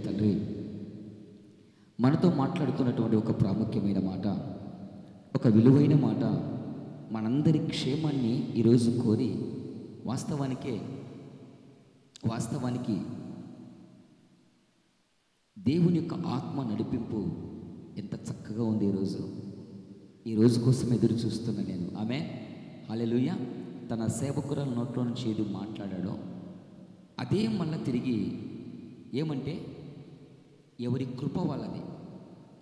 తండ్రి మనతో మాట్లాడుతున్నటువంటి ఒక ప్రాముఖ్యమైన మాట, ఒక విలువైన మాట, మనందరి క్షేమాన్ని ఈరోజు కోరి వాస్తవానికి దేవుని యొక్క ఆత్మ నడిపింపు ఎంత చక్కగా ఉంది. ఈ రోజు కోసం ఎదురు చూస్తున్నా నేను. ఆమె హల్లెలూయా. తన సేవకురాల నోట్లో నుంచి ఏది మాట్లాడాడో అదే మళ్ళీ తిరిగి ఏమంటే ఎవరి కృప వాళ్ళది,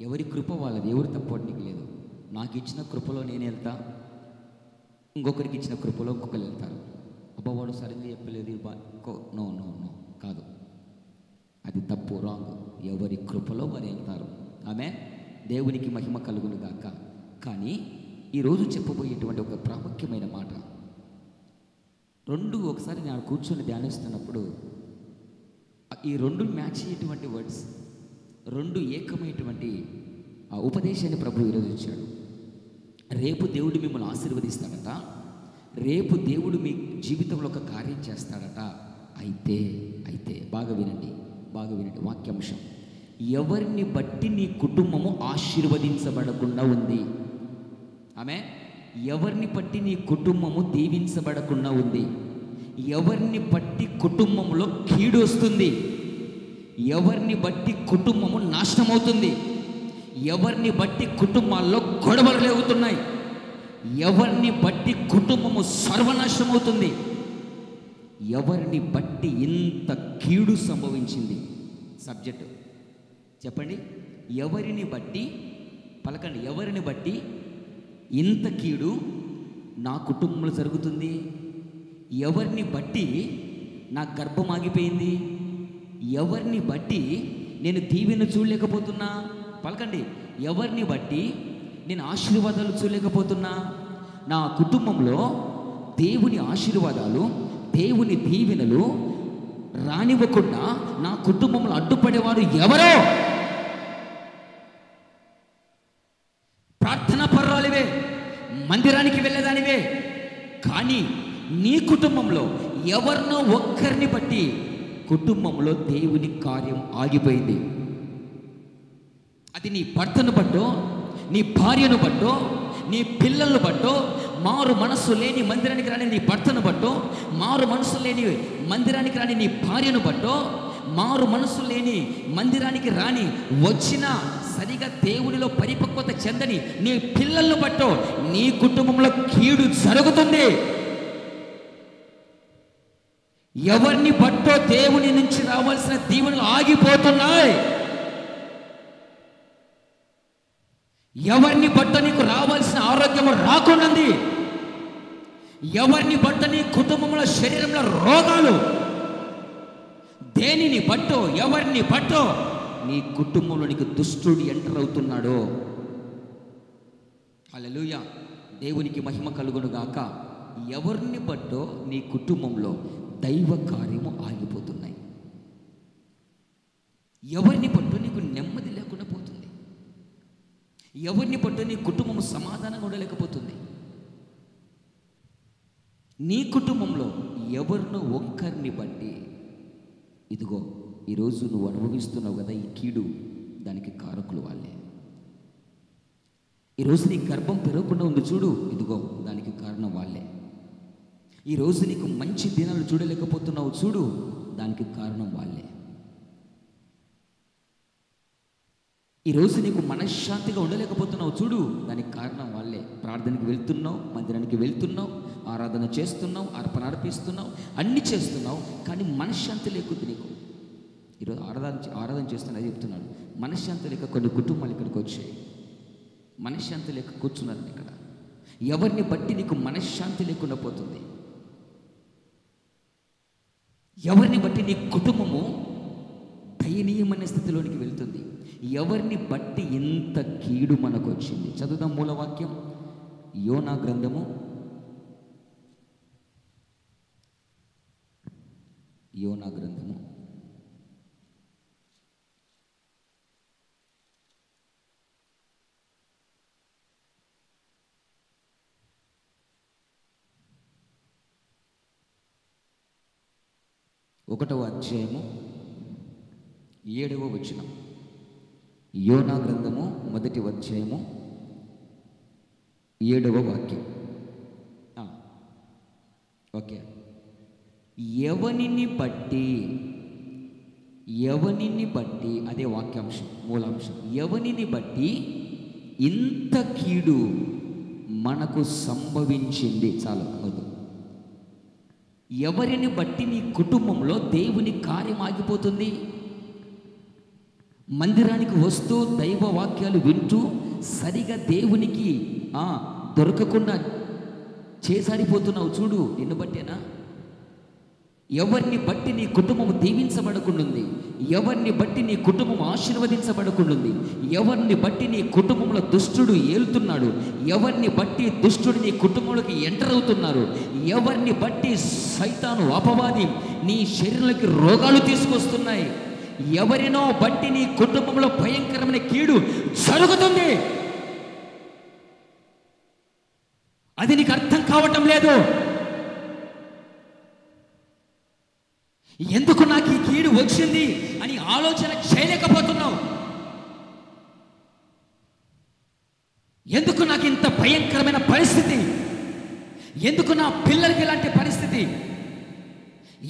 ఎవరు తప్పడానికి లేదు. నాకు ఇచ్చిన కృపలో నేను వెళ్తా, ఇంకొకరికి ఇచ్చిన కృపలో ఇంకొకరు వెళ్తారు. అబ్బా వాడు సరిగ్గా చెప్పలేదు, నో నో నో కాదు, అది తప్పు, రాంగ్. ఎవరి కృపలో వారు వెళ్తారు. ఆమె దేవునికి మహిమ కలుగును గాక. కానీ ఈరోజు చెప్పబోయేటువంటి ఒక ప్రాముఖ్యమైన మాట రెండు ఒకసారి నేను కూర్చొని ధ్యానిస్తున్నప్పుడు ఈ రెండు మ్యాచ్ అయ్యేటువంటి వర్డ్స్, రెండు ఏకమైనటువంటి ఆ ఉపదేశాన్ని ప్రభు ఈరోజు ఇచ్చాడు. రేపు దేవుడు మిమ్మల్ని ఆశీర్వదిస్తాడట, రేపు దేవుడు మీ జీవితంలో ఒక కార్యం చేస్తాడట. అయితే బాగా వినండి వాక్యాంశం. ఎవరిని బట్టి నీ కుటుంబము ఆశీర్వదించబడకుండా ఉంది. ఆమె ఎవరిని బట్టి నీ కుటుంబము దీవించబడకుండా ఉంది. ఎవరిని బట్టి కుటుంబంలో కీడు వస్తుంది, ఎవరిని బట్టి కుటుంబము నాశనం అవుతుంది, ఎవరిని బట్టి కుటుంబాల్లో గొడవలు లేవుతున్నాయి, ఎవరిని బట్టి కుటుంబము సర్వనాశనం అవుతుంది, ఎవరిని బట్టి ఇంత కీడు సంభవించింది. సబ్జెక్టు చెప్పండి. ఎవరిని బట్టి పలకండి. ఎవరిని బట్టి ఇంత కీడు నా కుటుంబంలో జరుగుతుంది, ఎవరిని బట్టి నా గర్భం ఆగిపోయింది, ఎవరిని బట్టి నేను దీవెన చూడలేకపోతున్నా. పలకండి. ఎవరిని బట్టి నేను ఆశీర్వాదాలు చూడలేకపోతున్నా. నా కుటుంబంలో దేవుని ఆశీర్వాదాలు, దేవుని దీవెనలు రానివ్వకుండా నా కుటుంబంలో అడ్డుపడేవారు ఎవరో? ప్రార్థనా పర్వాలివే, మందిరానికి వెళ్ళేదానివే, కానీ నీ కుటుంబంలో ఎవరినో ఒక్కరిని బట్టి కుటుంబంలో దేవుని కార్యం ఆగిపోయింది. అది నీ భర్తను బట్టో, నీ భార్యను బట్టో, నీ పిల్లలను బట్టో, మారు మనస్సు లేని మందిరానికి రాని నీ భర్తను బట్టో, మారు మనస్సు లేని మందిరానికి రాని నీ భార్యను బట్టో, మారు మనస్సు లేని మందిరానికి రాని వచ్చిన సరిగా దేవునిలో పరిపక్వత చెందని నీ పిల్లలను బట్టో నీ కుటుంబంలో కీడు జరుగుతుంది. ఎవరిని బట్టో దేవుని నుంచి రావాల్సిన దీవెనలు ఆగిపోతున్నాయి. ఎవరిని బట్ట నీకు రావాల్సిన ఆరోగ్యము రాకున్నది, ఎవరిని బట్ట నీ కుటుంబంలో శరీరంలో రోగాలు, దేనిని బట్టో ఎవరిని బట్టో నీ కుటుంబంలో నీకు దుష్టుడు ఎంటర్ అవుతున్నాడో. హల్లెలూయా. దేవునికి మహిమ కలుగును గాక. ఎవరిని బట్టో నీ కుటుంబంలో దైవ కార్యము ఆగిపోతున్నాయి. ఎవరిని బట్టో నీకు నెమ్మది లేకుండా పోతుంది, ఎవరిని బట్టో నీ కుటుంబం సమాధానంగా ఉండలేకపోతుంది. నీ కుటుంబంలో ఎవరినో ఒక్కరిని బట్టి ఇదిగో ఈరోజు నువ్వు అనుభవిస్తున్నావు కదా ఈ కీడు, దానికి కారకులు వాళ్ళే. ఈరోజు నీ గర్భం పెరగకుండా ఉంది చూడు, ఇదిగో దానికి కారణం వాళ్ళే. ఈరోజు నీకు మంచి దినాలు చూడలేకపోతున్నావు చూడు, దానికి కారణం వాళ్ళే. ఈరోజు నీకు మనశ్శాంతిగా ఉండలేకపోతున్నావు చూడు, దానికి కారణం వాళ్ళే. ప్రార్థనకి వెళ్తున్నావు, మందిరానికి వెళ్తున్నావు, ఆరాధన చేస్తున్నావు, అర్పణ అర్పిస్తున్నావు, అన్నీ చేస్తున్నావు, కానీ మనశ్శాంతి లేకుంది నీకు. ఈరోజు ఆరాధన చేస్తున్నా చెప్తున్నాడు. మనశ్శాంతి లేక కొన్ని కుటుంబాలు ఇక్కడికి వచ్చాయి, మనశ్శాంతి లేక కూర్చున్నారు ఇక్కడ. ఎవరిని బట్టి నీకు మనశ్శాంతి లేకుండా పోతుంది, ఎవరిని బట్టి నీ కుటుంబము దయనీయమైన స్థితిలోనికి వెళ్తుంది, ఎవరిని బట్టి ఇంత కీడు మనకు వచ్చింది. చదువుదాం మూలవాక్యం. యోనా గ్రంథము 1వ అధ్యాయము 7వ వచనం, యోనా గ్రంథము 1వ అధ్యాయము 7వ వాక్యం. ఓకే. ఎవనిని బట్టి అదే వాక్యాంశం, మూలాంశం. ఎవనిని బట్టి ఇంత కీడు మనకు సంభవించింది. చాలా అద్భుతం. ఎవరిని బట్టి నీ కుటుంబంలో దేవుని కార్యం ఆగిపోతుంది? మందిరానికి వస్తూ దైవ వాక్యాలు వింటూ సరిగా దేవునికి దొరకకుండా చేసారిపోతున్నావు చూడు, నిన్ను బట్టేనా? ఎవరిని బట్టి నీ కుటుంబం దీవించబడకుంటుంది, ఎవరిని బట్టి నీ కుటుంబం ఆశీర్వదించబడకుంటుంది, ఎవరిని బట్టి నీ కుటుంబంలో దుష్టుడు ఏలుతున్నాడు, ఎవరిని బట్టి దుష్టుడు నీ కుటుంబంలోకి ఎంటర్ అవుతున్నారు, ఎవరిని బట్టి సైతాను అపవాది నీ శరీరంలోకి రోగాలు తీసుకొస్తున్నాయి, ఎవరినో బట్టి నీ కుటుంబంలో భయంకరమైన కీడు జరుగుతుంది. అది నీకు అర్థం కావటం లేదు. ఎందుకు నాకు ఈ కీడు వచ్చింది అని ఆలోచన చేయలేకపోతున్నావు. ఎందుకు నాకు ఇంత భయంకరమైన పరిస్థితి? ఎందుకు నా పిల్లలకి ఇలాంటి పరిస్థితి?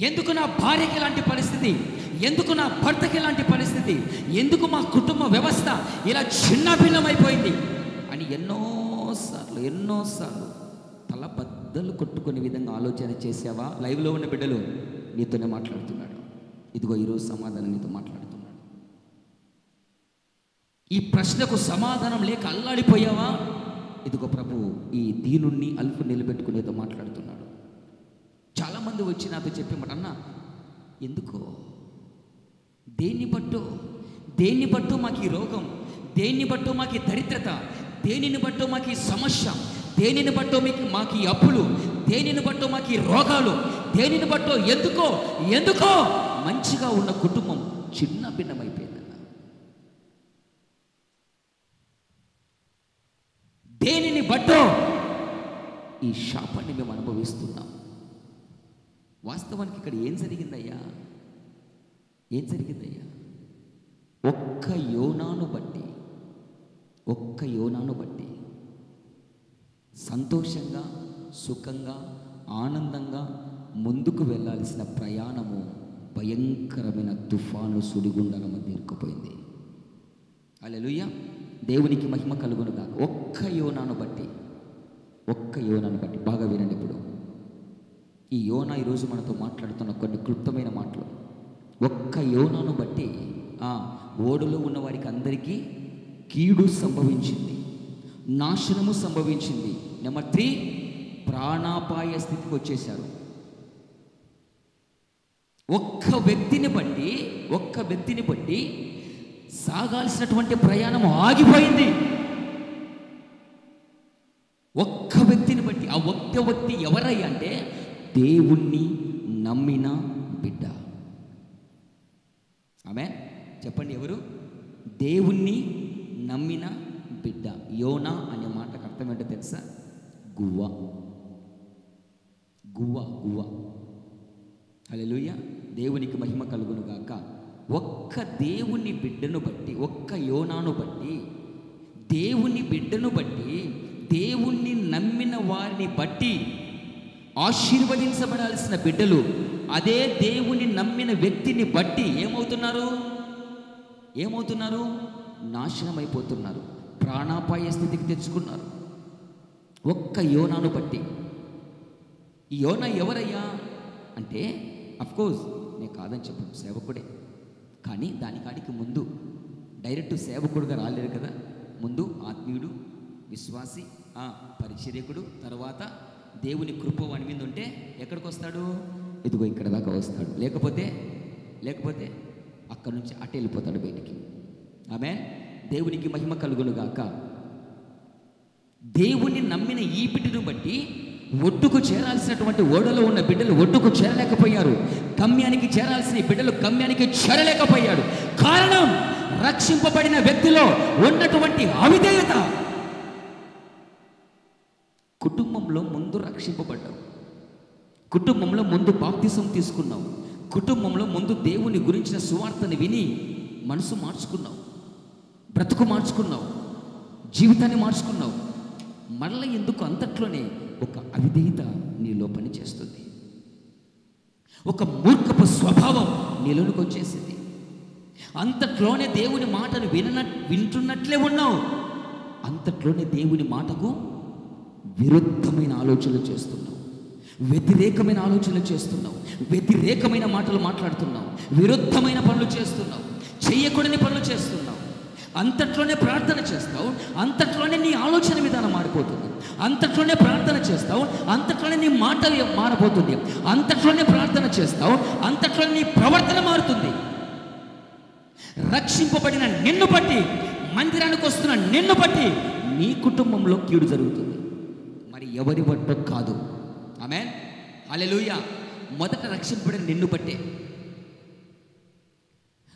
ఎందుకు నా భార్యకి ఇలాంటి పరిస్థితి? ఎందుకు నా భర్తకి ఇలాంటి పరిస్థితి? ఎందుకు మా కుటుంబ వ్యవస్థ ఇలా చిన్నభిన్నమైపోయింది అని ఎన్నోసార్లు తల బద్దలు కొట్టుకునే విధంగా ఆలోచన చేసావా? లైవ్లో ఉన్న బిడ్డలు నీతోనే మాట్లాడుతున్నాడు. ఇదిగో ఈరోజు సమాధానం నీతో మాట్లాడుతున్నాడు. ఈ ప్రశ్నకు సమాధానం లేక అల్లాడిపోయావా? ఇదిగో ప్రభు ఈ దీనుణ్ణి అల్పు నిలబెట్టుకుని నీతో మాట్లాడుతున్నాడు. చాలామంది వచ్చి నాతో చెప్పేమాట, అన్న ఎందుకో, దేన్ని బట్టో మాకు ఈ రోగం, దేన్ని బట్టో మాకు ఈ దరిద్రత, దేనిని బట్టో మాకు ఈ సమస్య, దేనిని బట్టో మాకు ఈ అప్పులు, దేనిని బట్టో మాకు ఈ రోగాలు, దేనిని బట్టో ఎందుకో మంచిగా ఉన్న కుటుంబం చిన్న భిన్నమైపోయిందన్న. దేనిని బట్టో ఈ శాపాన్ని మేము అనుభవిస్తున్నాం. వాస్తవానికి ఇక్కడ ఏం జరిగిందయ్యా? ఒక్క యోనాను బట్టి సంతోషంగా, సుఖంగా, ఆనందంగా ముందుకు వెళ్ళాల్సిన ప్రయాణము భయంకరమైన తుఫాను సుడిగుండాల మధ్య ఇరుక్కుపోయింది. హల్లెలూయా, దేవునికి మహిమ కలుగునుగా. ఒక్క యోనాను బట్టి బాగా వినండి. ఇప్పుడు ఈ యోనా ఈరోజు మనతో మాట్లాడుతున్న కొన్ని క్లుప్తమైన మాటలు. ఒక్క యోనాను బట్టి ఓడలో ఉన్న వారికి అందరికీ కీడు సంభవించింది, నాశనము సంభవించింది. నెంబర్ 3, ప్రాణాపాయ స్థితికి వచ్చేశారు. ఒక్క వ్యక్తిని బట్టి సాగాల్సినటువంటి ప్రయాణం ఆగిపోయింది. ఒక్క వ్యక్తిని బట్టి. ఆ ఒక్క వ్యక్తి ఎవరయ్యా అంటే దేవుణ్ణి నమ్మిన బిడ్డ. ఆమేన్. చెప్పండి, ఎవరు? దేవుణ్ణి నమ్మిన బిడ్డ. యోనా అనే మాటకు అర్థం ఏంటో తెలుసా? గువ్వ. హల్లెలూయా, దేవునికి మహిమ కలుగును గాక. ఒక్క దేవుని బిడ్డను బట్టి, ఒక్క యోనాను బట్టి, దేవుని బిడ్డను బట్టి, దేవుణ్ణి నమ్మిన వారిని బట్టి ఆశీర్వదించబడాల్సిన బిడ్డలు అదే దేవుని నమ్మిన వ్యక్తిని బట్టి ఏమవుతున్నారు? నాశనం అయిపోతున్నారు, ప్రాణాపాయ స్థితికి తెచ్చుకున్నారు. ఒక్క యోనాను బట్టి. ఈ యోనా ఎవరయ్యా అంటే, అఫ్కోర్స్ నేను కాదని చెప్పను, సేవకుడే. కానీ దానికాడికి ముందు డైరెక్ట్ సేవకుడుగా రాలేరు కదా. ముందు ఆత్మీయుడు, విశ్వాసి, పరిచర్యకుడు, తర్వాత దేవుని కృప వాని మీద ఉంటే ఎక్కడికి వస్తాడు? ఇదిగో ఇక్కడ దాకా వస్తాడు. లేకపోతే అక్కడి నుంచి అటు వెళ్ళిపోతాడు బయటికి. ఆమేన్. దేవునికి మహిమ కలుగును గాక. దేవుని నమ్మిన ఈ బిడ్డను బట్టి ఒడ్డుకు చేరాల్సినటువంటి ఓడలో ఉన్న బిడ్డలు ఒడ్డుకు చేరలేకపోయారు. గమ్యానికి చేరాల్సిన బిడ్డలు గమ్యానికి చేరలేకపోయాడు. కారణం, రక్షింపబడిన వ్యక్తిలో ఉన్నటువంటి అవిధేయత. కుటుంబంలో ముందు రక్షింపబడ్డావు, కుటుంబంలో ముందు బాప్తిసం తీసుకున్నావు, కుటుంబంలో ముందు దేవుని గురించిన సువార్తని విని మనసు మార్చుకున్నావు, బ్రతుకు మార్చుకున్నావు, జీవితాన్ని మార్చుకున్నావు. మరల ఎందుకు అంతట్లోనే ఒక అవిధేయత నీలో పనిచేస్తుంది, ఒక మూర్ఖపు స్వభావం నీలోనికి వచ్చేసింది. అంతట్లోనే దేవుని మాటను వింటున్నట్లే ఉన్నావు, అంతట్లోనే దేవుని మాటకు విరుద్ధమైన ఆలోచనలు చేస్తున్నావు, వ్యతిరేకమైన ఆలోచనలు చేస్తున్నావు, వ్యతిరేకమైన మాటలు మాట్లాడుతున్నావు, విరుద్ధమైన పనులు చేస్తున్నావు, చెయ్యకూడని పనులు చేస్తున్నావు. అంతట్లోనే ప్రార్థన చేస్తావు, అంతట్లోనే నీ ఆలోచన విధానం మారిపోతుంది. అంతట్లోనే ప్రార్థన చేస్తావు, అంతట్లోనే నీ మాట మారబోతుంది. అంతట్లోనే ప్రార్థన చేస్తావు, అంతట్లోనే నీ ప్రవర్తన మారుతుంది. రక్షింపబడిన నిన్ను బట్టి, మందిరానికి వస్తున్న నిన్ను బట్టి నీ కుటుంబంలో కీడు జరుగుతుంది, మరి ఎవరి బట్టో కాదు. ఆమేన్, హల్లెలూయా. మొదట రక్షింపబడిన నిన్ను బట్టే,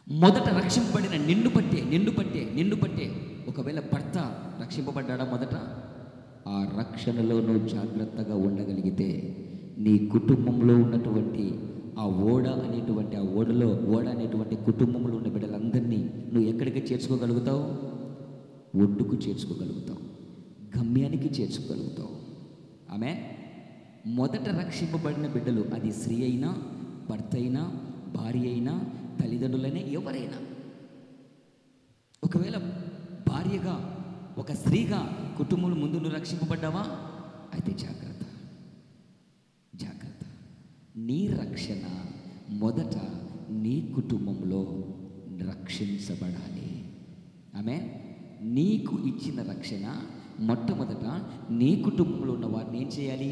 మొదట రక్షింపబడిన నిన్ను బట్టే. ఒకవేళ భర్త రక్షింపబడ్డా మొదట, ఆ రక్షణలో నువ్వు జాగ్రత్తగా ఉండగలిగితే నీ కుటుంబంలో ఉన్నటువంటి ఆ ఓడ అనేటువంటి కుటుంబంలో ఉన్న బిడ్డలందరినీ నువ్వు ఎక్కడికి చేర్చుకోగలుగుతావు? ఒడ్డుకు చేర్చుకోగలుగుతావు, గమ్యానికి చేర్చుకోగలుగుతావు. ఆమె మొదట రక్షింపబడిన బిడ్డలు, అది స్త్రీ అయినా, భర్త అయినా, భార్య అయినా, తల్లిదండ్రులైనా, ఎవరైనా. ఒకవేళ భార్యగా, ఒక స్త్రీగా కుటుంబం ముందు నువ్వు రక్షింపబడ్డావా? అయితే జాగ్రత్త. నీ రక్షణ మొదట నీ కుటుంబంలో రక్షించబడాలి. ఆమె నీకు ఇచ్చిన రక్షణ మొట్టమొదట నీ కుటుంబంలో ఉన్న వారిని ఏం చేయాలి?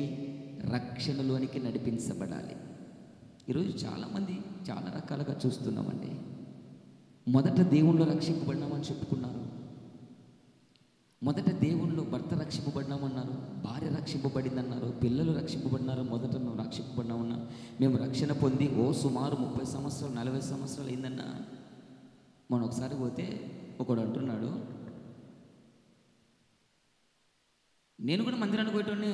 రక్షణలోనికి నడిపించబడాలి. ఈరోజు చాలామంది చాలా రకాలుగా చూస్తున్నామండి. మొదట దేవుణ్ణిలో రక్షింపబడినామని చెప్పుకున్నారు, మొదట దేవుణ్ణిలో భర్త రక్షింపబడినామన్నారు, భార్య రక్షింపబడిందన్నారు, పిల్లలు రక్షింపబడినారు, మొదట మేము రక్షింపబడినామన్నా. మేము రక్షణ పొంది సుమారు 30 సంవత్సరాలు 40 సంవత్సరాలు అయిందన్నా. మనం ఒకసారి పోతే ఒకడు అంటున్నాడు, నేను కూడా మందిరానికి పోయేటోనే,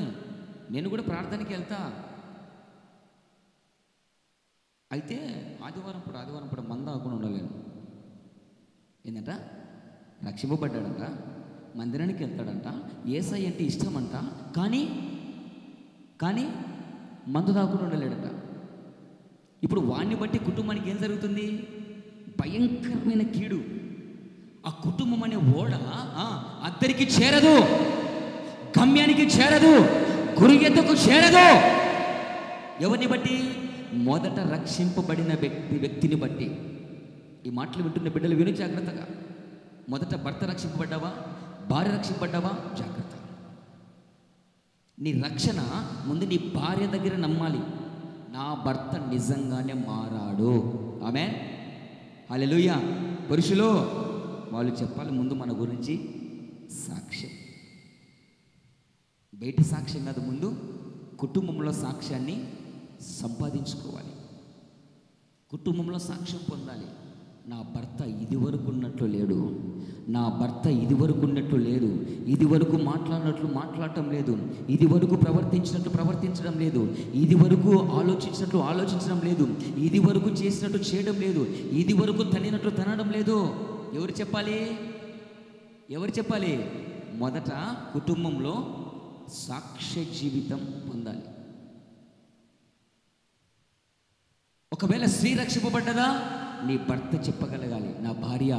నేను కూడా ప్రార్థనకి వెళ్తా, అయితే ఆదివారం పూట మంద ఆకుండా ఉండలేను. ఏంటంట? రక్షింపబడ్డాడంట, మందిరానికి వెళ్తాడంట, యేసయ్య అంటే ఇష్టమంట, కానీ మందు తాకుండా ఉండలేడట. ఇప్పుడు వాడిని బట్టి కుటుంబానికి ఏం జరుగుతుంది? భయంకరమైన కీడు. ఆ కుటుంబం అనే ఓడ అద్దరికి చేరదు, గమ్యానికి చేరదు, గురుగెద్దకు చేరదు. ఎవరిని బట్టి? మొదట రక్షింపబడిన వ్యక్తిని బట్టి. ఈ మాటలు వింటున్న బిడ్డలు విను జాగ్రత్తగా. మొదట భర్త రక్షింపబడ్డావా? భార్య రక్షింపబడ్డావా? జాగ్రత్త. నీ రక్షణ ముందు నీ భార్య దగ్గర నమ్మాలి. నా భర్త నిజంగానే మారాడు. ఆమేన్, హల్లెలూయా. పురుషులు వాళ్ళు చెప్పాలి ముందు మన గురించి సాక్ష్యం. బయట సాక్ష్యం కాదు, ముందు కుటుంబంలో సాక్ష్యాన్ని సంపాదించుకోవాలి, కుటుంబంలో సాక్ష్యం పొందాలి. నా భర్త ఇదివరకు ఉన్నట్లు లేడు, నా భర్త ఇదివరకు ఉన్నట్లు లేదు, ఇదివరకు మాట్లాడినట్లు మాట్లాడటం లేదు, ఇదివరకు ప్రవర్తించినట్లు ప్రవర్తించడం లేదు, ఇదివరకు ఆలోచించినట్లు ఆలోచించడం లేదు, ఇదివరకు చేసినట్టు చేయడం లేదు, ఇదివరకు తనినట్లు తనడం లేదు. ఎవరు చెప్పాలి? మొదట కుటుంబంలో సాక్ష్య జీవితం పొందాలి. ఒకవేళ స్త్రీ రక్షింపబడ్డదా, నీ భర్త చెప్పగలగాలి, నా భార్య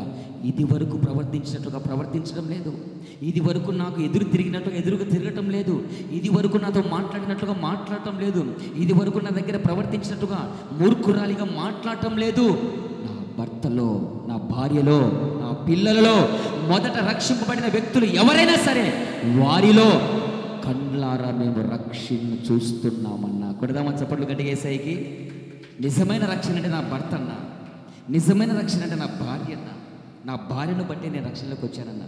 ఇది వరకు ప్రవర్తించినట్లుగా ప్రవర్తించడం లేదు, ఇది వరకు నాకు ఎదురు తిరిగినట్లుగా ఎదురుగా తిరగటం లేదు, ఇది వరకు నాతో మాట్లాడినట్లుగా మాట్లాడటం లేదు, ఇది వరకు నా దగ్గర ప్రవర్తించినట్టుగా మూర్ఖురాలిగా మాట్లాడటం లేదు. నా భర్తలో, నా భార్యలో, నా పిల్లలలో మొదట రక్షింపబడిన వ్యక్తులు ఎవరైనా సరే వారిలో కళ్ళారా మేము రక్షణ చూస్తున్నామన్నా. కొడదామని చప్పట్లు గట్టిగా యేసయ్యకి. నిజమైన రక్షణ అంటే నా భర్త అన్న, నిజమైన రక్షణ అంటే నా భార్య అన్న. నా భార్యను బట్టి నేను రక్షణలోకి వచ్చానన్నా,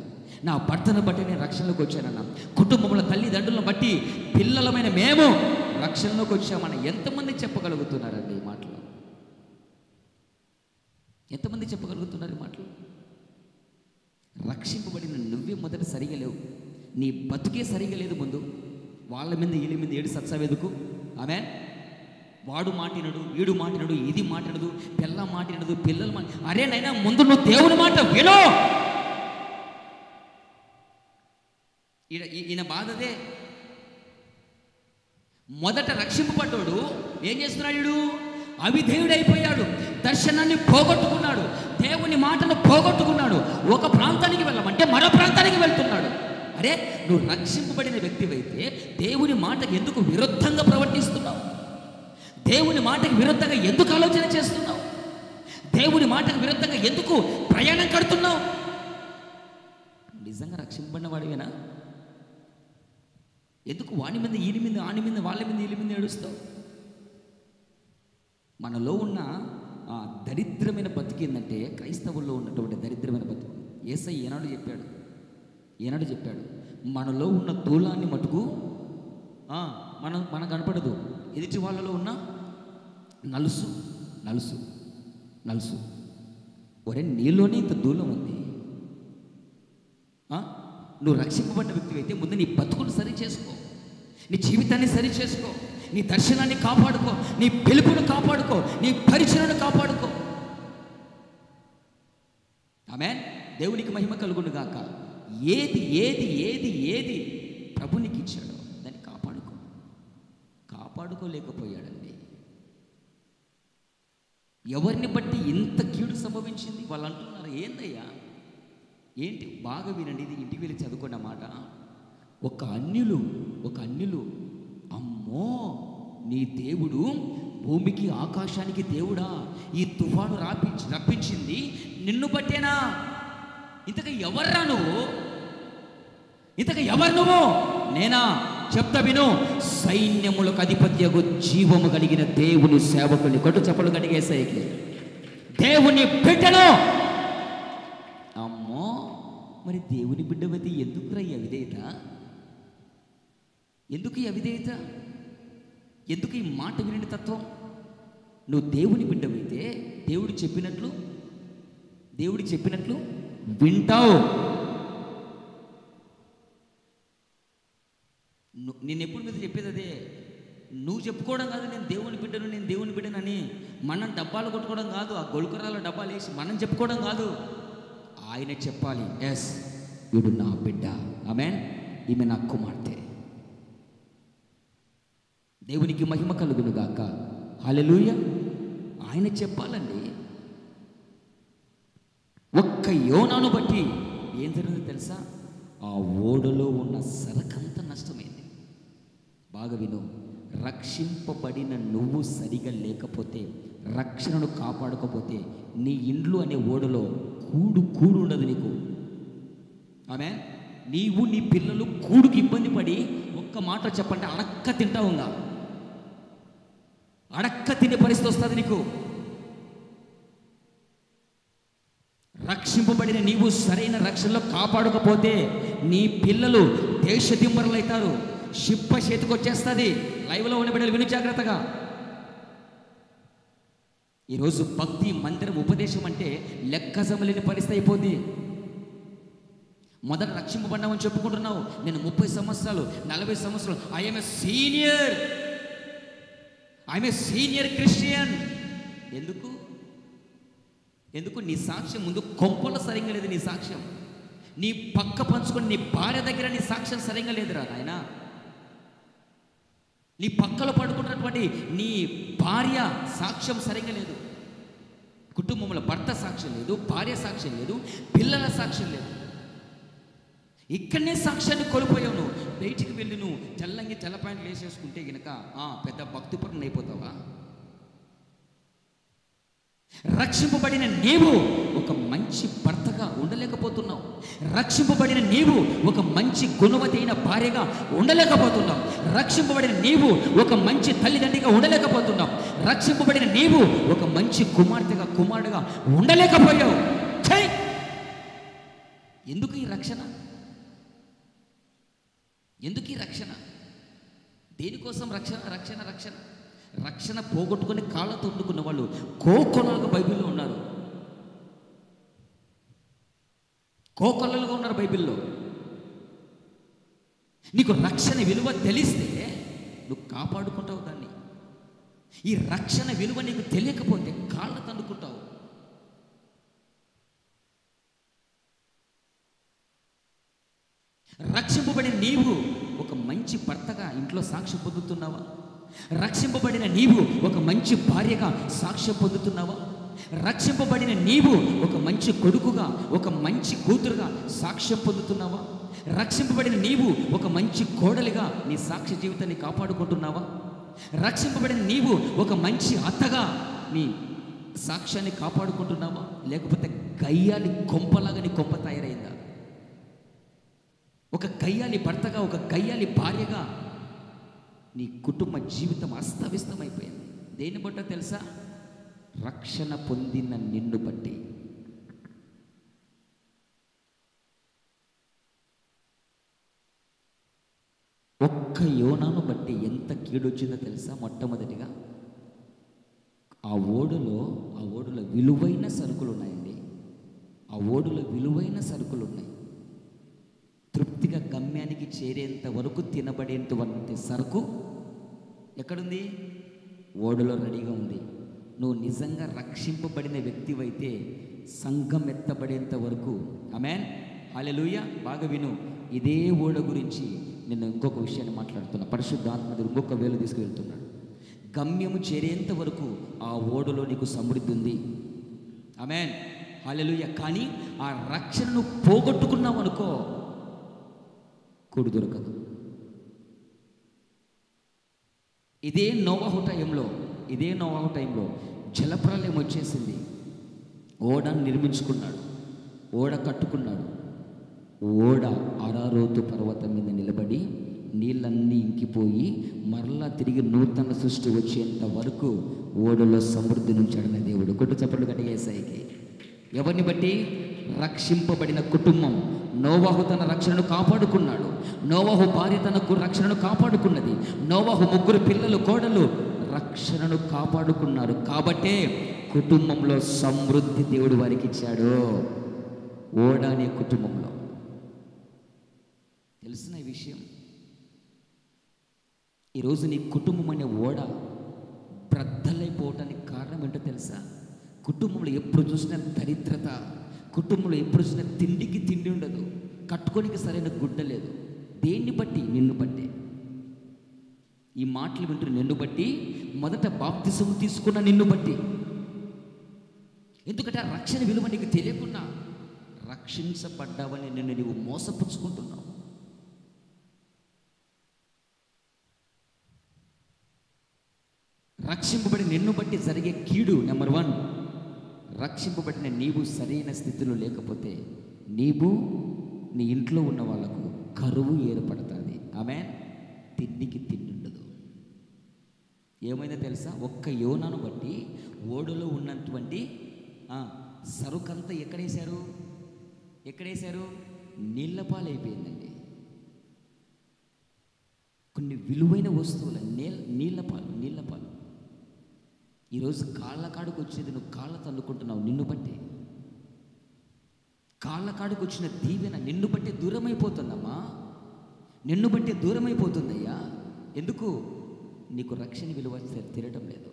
నా భర్తను బట్టి నేను రక్షణలోకి వచ్చానన్నా, కుటుంబంలో తల్లిదండ్రులను బట్టి పిల్లలమైన మేము రక్షణలోకి వచ్చామని ఎంతమంది చెప్పగలుగుతున్నారండి ఈ మాటలు? ఎంతమంది చెప్పగలుగుతున్నారు ఈ మాటలు? రక్షింపబడిన నువ్వే మొదట సరిగా లేవు, నీ బతుకే సరిగా లేదు. ముందు వాళ్ళ మీద వీళ్ళ మీద ఏడు సత్సవేదుకు. ఆమె వాడు మాటినడు, వీడు మాటినడు, ఇది మాటినదు, పిల్ల మాటినదు, పిల్లలు అరే నైనా ముందు నువ్వు దేవుని మాట వినో. ఈయన బాధదే. మొదట రక్షింపబడ్డాడు ఏం చేస్తున్నాడు? వీడు అవిధేయుడైపోయాడు, దర్శనాన్ని పోగొట్టుకున్నాడు, దేవుని మాటను పోగొట్టుకున్నాడు. ఒక ప్రాంతానికి వెళ్ళమంటే మరో ప్రాంతానికి వెళ్తున్నాడు. అరే నువ్వు రక్షింపబడిన వ్యక్తివైతే దేవుని మాటకు ఎందుకు విరుద్ధంగా ప్రవర్తిస్తున్నావు? దేవుని మాటకు విరుద్ధంగా ఎందుకు ఆలోచన చేస్తున్నావు? దేవుని మాటకు విరుద్ధంగా ఎందుకు ప్రయాణం కడుతున్నావు? నిజంగా రక్షింపబడిన వాడివేనా? ఎందుకు వాని మీద, ఈయన మీద, ఆని మీద, వాళ్ళ మీద, వీళ్ళ మీద ఏడుస్తావు? మనలో ఉన్న దరిద్రమైన బతికిందంటే, క్రైస్తవుల్లో ఉన్నటువంటి దరిద్రమైన బతుకు. యేసయ్య ఏనాడు చెప్పాడు మనలో ఉన్న దూలాన్ని మటుకు మనకు కనపడదు, ఎదుటి వాళ్ళలో ఉన్న నలుసు నలుసు నలుసు. ఒరే నీలోనే ఇంత దూలం ఉంది. నువ్వు రక్షింపబడ్డ వ్యక్తి అయితే ముందు నీ బతుకును సరి చేసుకో, నీ జీవితాన్ని సరి చేసుకో, నీ దర్శనాన్ని కాపాడుకో, నీ పిలుపును కాపాడుకో, నీ పరిచయను కాపాడుకో. ఆమేన్. దేవునికి మహిమ కలుగును గాక. ఏది ఏది ఏది ఏది ప్రభునికి ఇచ్చాడో దాన్ని కాపాడుకోలేకపోయాడండి. ఎవరిని బట్టి ఇంత కీడు సంభవించింది? వాళ్ళు అంటున్నారు, ఏందయ్యా ఏంటి? బాగా వినండి, ఇది ఇంటికి వెళ్ళి చదువుకున్న మాట. ఒక అన్యులు అమ్మో నీ దేవుడు భూమికి ఆకాశానికి దేవుడా, ఈ తుఫాను రప్పించింది నిన్ను బట్టేనా? ఇంతక ఎవర్రా నువ్వు? నేనా? చెప్తా విను. సైన్యములకు అధిపత్యకు జీవము కలిగిన దేవుని సేవకుని కొట్టు చెప్పలు కడిగేసేకి దేవుని బిడ్డను. అమ్మో మరి దేవుని బిడ్డవతి ఎందుకు రా ఈ అవిధేయత? ఎందుకు ఈ అవిధేయత? ఎందుకు ఈ మాట వినని తత్వం? నువ్వు దేవుని బిడ్డవైతే దేవుడు చెప్పినట్లు వింటావు. నేను ఎప్పుడు మీద చెప్పేది అదే. నువ్వు చెప్పుకోవడం కాదు నేను దేవుని బిడ్డనని. మనం డబ్బాలు కొట్టుకోవడం కాదు, ఆ గొలుకరాల డబ్బాలు వేసి మనం చెప్పుకోవడం కాదు. ఆయన చెప్పాలి, ఎస్ వీడు నా బిడ్డ, ఆమేన్, ఈమె నా కుమార్తె. దేవునికి మహిమ కలుగును గాక. హల్లెలూయా. ఆయన చెప్పాలండి. ఒక్క యోనాను బట్టి ఏం జరిగిందో తెలుసా? ఆ ఓడలో ఉన్న సరకంతా నష్టమైంది. బాగా విను. రక్షింపబడిన నువ్వు సరిగా లేకపోతే, రక్షణను కాపాడకపోతే నీ ఇండ్లు అనే ఓడలో కూడు ఉండదు నీకు. ఆమేన్. నీవు నీ పిల్లలు కూడుకి ఇబ్బంది పడి, ఒక్క మాట చెప్పండి, అడక్క తింటావుగా, అడక్క తినే పరిస్థితి వస్తుంది నీకు. రక్షింపబడిన నీవు సరైన రక్షణలో కాపాడకపోతే నీ పిల్లలు దేశ దిమ్మరులు అవుతారు. షిప్ప చేతికి వచ్చేస్తుంది. లైవ్లో ఉన్న బిడ్డలు విను జాగ్రత్తగా. ఈరోజు భక్తి మందిరం ఉపదేశం అంటే లెక్కజమలేని పరిస్థితి అయిపోద్ది. మొదట రక్షింపబడ్డామని చెప్పుకుంటున్నావు. నేను 30 సంవత్సరాలు 40 సంవత్సరాలు ఐఎమ్ ఏ సీనియర్ క్రిస్టియన్. ఎందుకు నీ సాక్ష్యం ముందు కొంపలో సరిగ్గా లేదు. నీ సాక్ష్యం నీ పక్క పంచుకొని నీ భార్య దగ్గర నీ సాక్ష్యం సరిగ్గా లేదురా నాయన. నీ పక్కలో పడుకున్నటువంటి నీ భార్య సాక్ష్యం సరిగ్గా లేదు. కుటుంబంలో భర్త సాక్ష్యం లేదు, భార్య సాక్ష్యం లేదు, పిల్లల సాక్ష్యం లేదు. ఇక్కడనే సాక్ష్యాన్ని కోల్పోయావు. నువ్వు బయటికి వెళ్ళి నువ్వు తెల్లంగి తెల్ల ప్యాంట్లు వేసేసుకుంటే గనక పెద్ద భక్తిపరుని అయిపోతావా? రక్షింపబడిన నీవు ఒక మంచి భర్తగా ఉండలేకపోతున్నావు. రక్షింపబడిన నీవు ఒక మంచి గుణవతి అయిన భార్యగా ఉండలేకపోతున్నావు. రక్షింపబడిన నీవు ఒక మంచి తల్లిదండ్రిగా ఉండలేకపోతున్నావు. రక్షింపబడిన నీవు ఒక మంచి కుమారుడుగా ఉండలేకపోయావు. ఎందుకు ఈ రక్షణ? దేనికోసం రక్షణ పోగొట్టుకొని కాళ్ళతో వండుకున్న వాళ్ళు కోకొల్లలుగా బైబిల్లో ఉన్నారు. బైబిల్లో. నీకు రక్షణ విలువ తెలిస్తే నువ్వు కాపాడుకుంటావు దాన్ని. ఈ రక్షణ విలువ నీకు తెలియకపోతే కాళ్ళ తన్నుకుంటావు. రక్షింపబడిన నీవు ఒక మంచి భర్తగా ఇంట్లో సాక్ష్యం పొందుతున్నావా? రక్షింపబడిన నీవు ఒక మంచి భార్యగా సాక్ష్యం పొందుతున్నావా? రక్షింపబడిన నీవు ఒక మంచి కొడుకుగా, ఒక మంచి కూతురుగా సాక్ష్యం పొందుతున్నావా? రక్షింపబడిన నీవు ఒక మంచి కోడలిగా నీ సాక్ష్య జీవితాన్ని కాపాడుకుంటున్నావా? రక్షింపబడిన నీవు ఒక మంచి అత్తగా నీ సాక్ష్యాన్ని కాపాడుకుంటున్నావా? లేకపోతే గయ్యాలి కొంపలాగా నీ కొంప తయారైందా? ఒక గయ్యాలి భర్తగా, ఒక గయ్యాలి భార్యగా నీ కుటుంబ జీవితం అస్తవ్యస్తమైపోయింది. దేన్ని బట్టో తెలుసా? రక్షణ పొందిన నిన్ను బట్టి. ఒక్క యోనాను బట్టి ఎంత కీడొచ్చిందో తెలుసా? మొట్టమొదటిగా ఆ ఓడలో విలువైన సరుకులు ఉన్నాయండి. ఆ ఓడలో విలువైన సరుకులు ఉన్నాయి. తృప్తిగా గమ్యానికి చేరేంత వరకు తినబడేంత సరుకు ఎక్కడుంది? ఓడలో రెడీగా ఉంది. నువ్వు నిజంగా రక్షింపబడిన వ్యక్తివైతే సంఘం ఎత్తబడేంత వరకు, ఆమేన్, హల్లెలూయా. బాగా విను. ఇదే ఓడ గురించి నేను ఇంకొక విషయాన్ని మాట్లాడుతున్నా. పరిశుద్ధాత్మ ఇంకొక వేలు తీసుకువెళ్తున్నాడు. గమ్యము చేరేంత వరకు ఆ ఓడలో నీకు సమృద్ధి ఉంది. ఆమేన్, హల్లెలూయా. కానీ ఆ రక్షణను పోగొట్టుకున్నావు అనుకో, కూడు దొరకదు. ఇదే నోవహు టైంలో జలప్రలయం వచ్చేసింది. ఓడను నిర్మించుకున్నాడు, ఓడ కట్టుకున్నాడు. ఓడ అరారోతు పర్వతం మీద నిలబడి నీళ్ళన్నీ ఇంకిపోయి మరలా తిరిగి నూతన సృష్టి వచ్చేంత వరకు ఓడలో సమృద్ధి నుంచాడన్న దేవుడు. కొట్టు చప్పట్లు గట్టిగా యేసయ్యకి. ఎవరిని బట్టి? రక్షింపబడిన కుటుంబం. నోవహు తన రక్షణను కాపాడుకున్నాడు. నోవహు భార్య తనకు రక్షణను కాపాడుకున్నది. నోవహు ముగ్గురు పిల్లలు, కోడలు రక్షణను కాపాడుకున్నారు. కాబట్టే కుటుంబంలో సమృద్ధి దేవుడు వారికి ఇచ్చాడు. ఓడ అనే కుటుంబంలో. తెలిసిన ఈ విషయం? ఈరోజు నీ కుటుంబం అనే ఓడ బ్రద్దలైపోవటానికి కారణం ఏంటో తెలుసా? కుటుంబంలో ఎప్పుడు చూసినా దరిద్రత, కుటుంబంలో ఎప్పుడు చూసినా తిండికి తిండి ఉండదు, కట్టుకోనికి సరైన గుడ్డ లేదు. దేన్ని బట్టి? నిన్ను బట్టి. ఈ మాటలు వింటున్న నిన్ను బట్టి, మొదట బాప్తిసం తీసుకున్న నిన్ను బట్టి. ఎందుకంటే ఆ రక్షణ విలువ నీకు తెలియకుండా రక్షించబడ్డావని నిన్ను నీవు మోసపుచ్చుకుంటున్నావు. రక్షింపబడి నిన్ను బట్టి జరిగే కీడు నెంబర్ 1, రక్షింపబడిన నీవు సరైన స్థితిలో లేకపోతే నీవు నీ ఇంట్లో ఉన్న వాళ్ళకు కరువు ఏర్పడుతుంది. ఆమేన్. తిండికి తిండి ఉండదు. ఏమైందో తెలుసా? ఒక్క యోనాను బట్టి ఓడలో ఉన్నటువంటి సరుకంతా ఎక్కడేశారు? నీళ్ళపాలైపోయిందండి. కొన్ని విలువైన వస్తువుల నీళ్ళపాలు ఈరోజు కాళ్ళ కాడుకు వచ్చేది నువ్వు కాళ్ళ తన్నుకుంటున్నావు నిన్ను బట్టి. కాళ్ళ కాడుకు వచ్చిన దీవెన నిన్ను బట్టి దూరమైపోతుందమ్మా, నిన్ను బట్టి దూరమైపోతుందయ్యా. ఎందుకు? నీకు రక్షణ విలువ తిరగటం లేదు.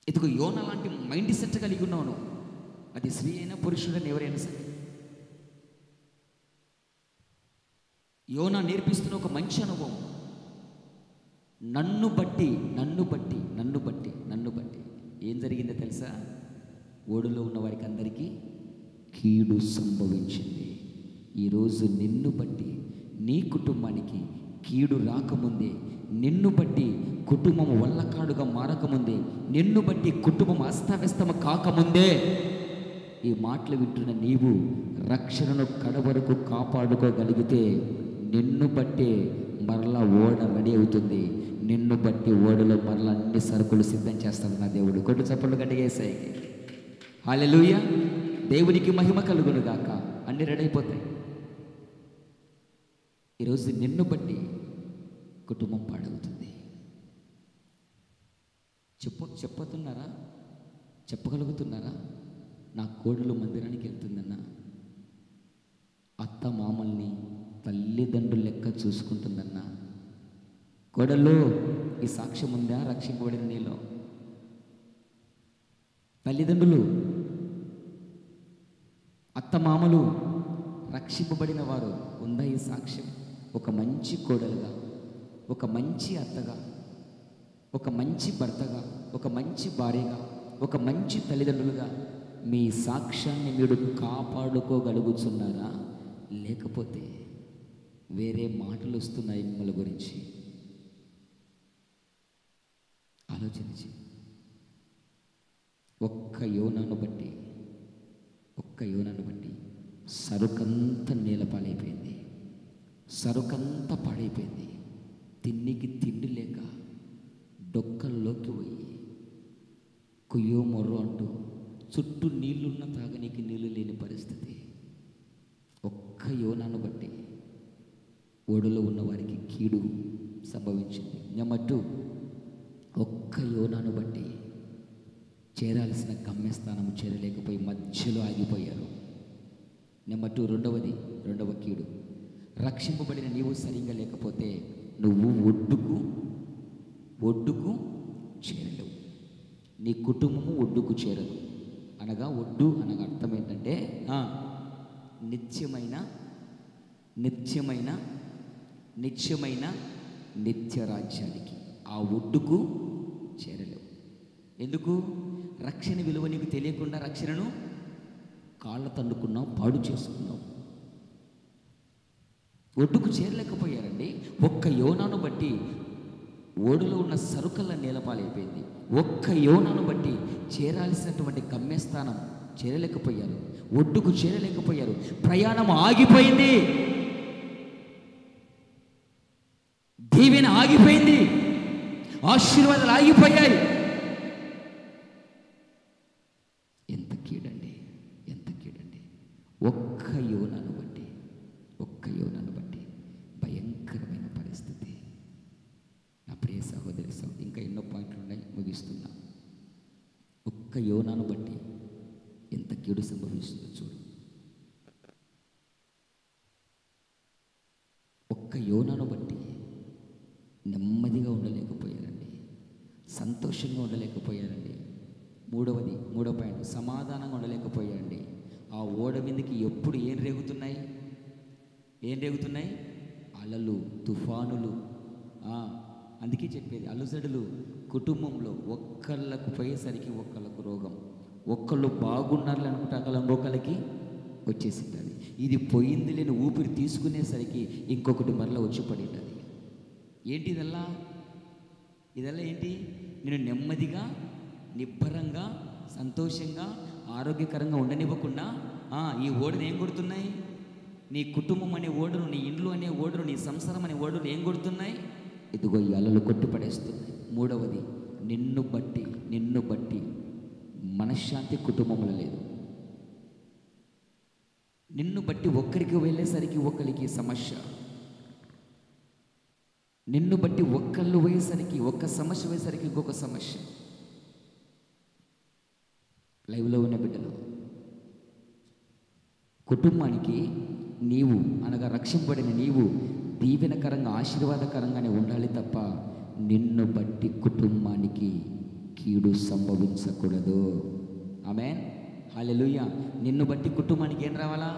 ఇదిగో యోనా లాంటి మైండ్ సెట్ కలిగి ఉన్నావు నువ్వు. అది స్త్రీ అయినా పురుషుడైనా ఎవరైనా సరే. యోనా నేర్పిస్తున్న ఒక మంచి అనుభవం. నన్ను బట్టి ఏం జరిగిందో తెలుసా? ఓడులో ఉన్న వారికి అందరికీ కీడు సంభవించింది. ఈరోజు నిన్ను బట్టి నీ కుటుంబానికి కీడు రాకముందే, నిన్ను బట్టి కుటుంబం వల్లకాడుగా మారకముందే, నిన్ను బట్టి కుటుంబం అస్తవ్యస్తమ కాకముందే ఈ మాటలు వింటున్న నీవు రక్షణను కడవరకు కాపాడుకోగలిగితే నిన్ను బట్టే మరలా ఓడ రెడీ అవుతుంది. నిన్ను బట్టి ఓడలో మరలా అన్ని సరుకులు సిద్ధం చేస్తాడు నా దేవుడు. కొట్టు చప్పట్లు గట్టిగా యేసయ్య. హల్లెలూయా. దేవునికి మహిమ కలుగును గాక. అన్ని రెడీ అయిపోతాయి. ఈరోజు నిన్ను బట్టి కుటుంబం పాడవుతుంది. చెప్పగలుగుతున్నారా? నా కోడలు మందిరానికి వెళ్తుందన్నా, అత్త మామల్ని తల్లిదండ్రులు లెక్క చూసుకుంటుందన్నా, కోడలు ఈ సాక్ష్యం ఉందా రక్షింపబడిన నీలో? తల్లిదండ్రులు, అత్తమామలు, రక్షింపబడిన వారు, ఉందా ఈ సాక్ష్యం? ఒక మంచి కోడలుగా, ఒక మంచి అత్తగా, ఒక మంచి భర్తగా, ఒక మంచి భార్యగా, ఒక మంచి తల్లిదండ్రులుగా మీ సాక్ష్యాన్ని మీరు కాపాడుకోగలుగుతున్నారా? లేకపోతే వేరే మాటలు వస్తున్నాయి మిమ్మల్ని గురించి? ఆలోచించి ఒక్క యోనాను బట్టి సరుకంతా నేలపాలైపోయింది, సరుకంతా పాడైపోయింది. తిండికి తిండి లేక డొక్కల్లోకి పోయి కుయ్యో మొర్రో అంటూ చుట్టూ నీళ్లున్న తాగనీకి నీళ్లు లేని పరిస్థితి. ఒక్క యోనాను బట్టి ఓడలో ఉన్న వారికి కీడు సంభవించింది. నెంబర్ 2, ఒక్క యోనాను బట్టి చేరాల్సిన గమ్యస్థానం చేరలేకపోయి మధ్యలో ఆగిపోయారు. నెంబర్ 2, రెండవ కీడు, రక్షింపబడిన నీవు సరిగ్గా లేకపోతే నువ్వు ఒడ్డుకు చేరలేవు, నీ కుటుంబము ఒడ్డుకు చేరదు. అనగా ఒడ్డు అనగా అర్థం ఏంటంటే నిత్యమైన నిత్య రాజ్యానికి, ఆ ఒడ్డుకు చేరలేవు. ఎందుకు? రక్షణ విలువ నీకు తెలియకుండా రక్షణను కాళ్ళ తండుకున్నావు, పాడు చేసుకున్నావు. ఒడ్డుకు చేరలేకపోయారండి. ఒక్క యోనాను బట్టి ఓడులో ఉన్న సరుకల నేలపాలైపోయింది. ఒక్క యోనాను బట్టి చేరాల్సినటువంటి గమ్యస్థానం చేరలేకపోయారు, ఒడ్డుకు చేరలేకపోయారు. ప్రయాణం ఆగిపోయింది, దీవెన ఆగిపోయింది, ఆశీర్వాదాలు ఆగిపోయాయి. ఎంత కీడండి, ఎంత కీడండి! ఒక్క యోనాను బట్టి భయంకరమైన పరిస్థితి. నా ప్రియ సహోదరి, ఇంకా ఎన్నో పాయింట్లు ఉన్నాయి, ముగిస్తున్నా. ఒక్క యోనాను బట్టి ఎంత కీడు సంభవిస్తుందో చూడు. ఒక్క యోనాను బట్టి నెమ్మదిగా ఉండలేకపోయారండి, సంతోషంగా ఉండలేకపోయారండి. మూడో పాయింట్, సమాధానంగా ఉండలేకపోయారండి. ఆ ఓడ మీదకి ఎప్పుడు ఏం రేగుతున్నాయి? అలలు, తుఫానులు. అందుకే చెప్పేది, అలుసడులు కుటుంబంలో ఒక్కళ్ళకు పోయేసరికి ఒక్కళ్ళకు రోగం, ఒక్కళ్ళు బాగున్నారు అనుకుంటే అక్కడ ఇంకొకళ్ళకి వచ్చేసింది. ఇది పోయింది లేని ఊపిరి తీసుకునేసరికి ఇంకొకటి మరలా వచ్చి పడింది. ఏంటి ఇదల్లా ఏంటి? నేను నెమ్మదిగా, నిబ్బరంగా, సంతోషంగా, ఆరోగ్యకరంగా ఉండనివ్వకుండా ఈ ఓడను ఏం కొడుతున్నాయి? నీ కుటుంబం అనే ఓడను, నీ ఇండ్లు అనే ఓడను, నీ సంసారం అనే ఓడను ఏం కొడుతున్నాయి? ఇదిగో ఈ అలలు కొట్టుపడేస్తున్నాయి. మూడవది, నిన్ను బట్టి మనశ్శాంతి కుటుంబంలో లేదు. నిన్ను బట్టి ఒక్కరికి వెళ్ళేసరికి ఒకరికి సమస్య, నిన్ను బట్టి ఒక్కళ్ళు పోయేసరికి, ఒక్క సమస్య పోయేసరికి ఇంకొక సమస్య. లైవ్లో ఉన్న బిడ్డలు, కుటుంబానికి నీవు అనగా రక్షింపబడిన నీవు దీవెనకరంగా, ఆశీర్వాదకరంగానే ఉండాలి తప్ప నిన్ను బట్టి కుటుంబానికి కీడు సంభవించకూడదు. ఆమేన్, హల్లెలూయా. నిన్ను బట్టి కుటుంబానికి ఏం రావాలా?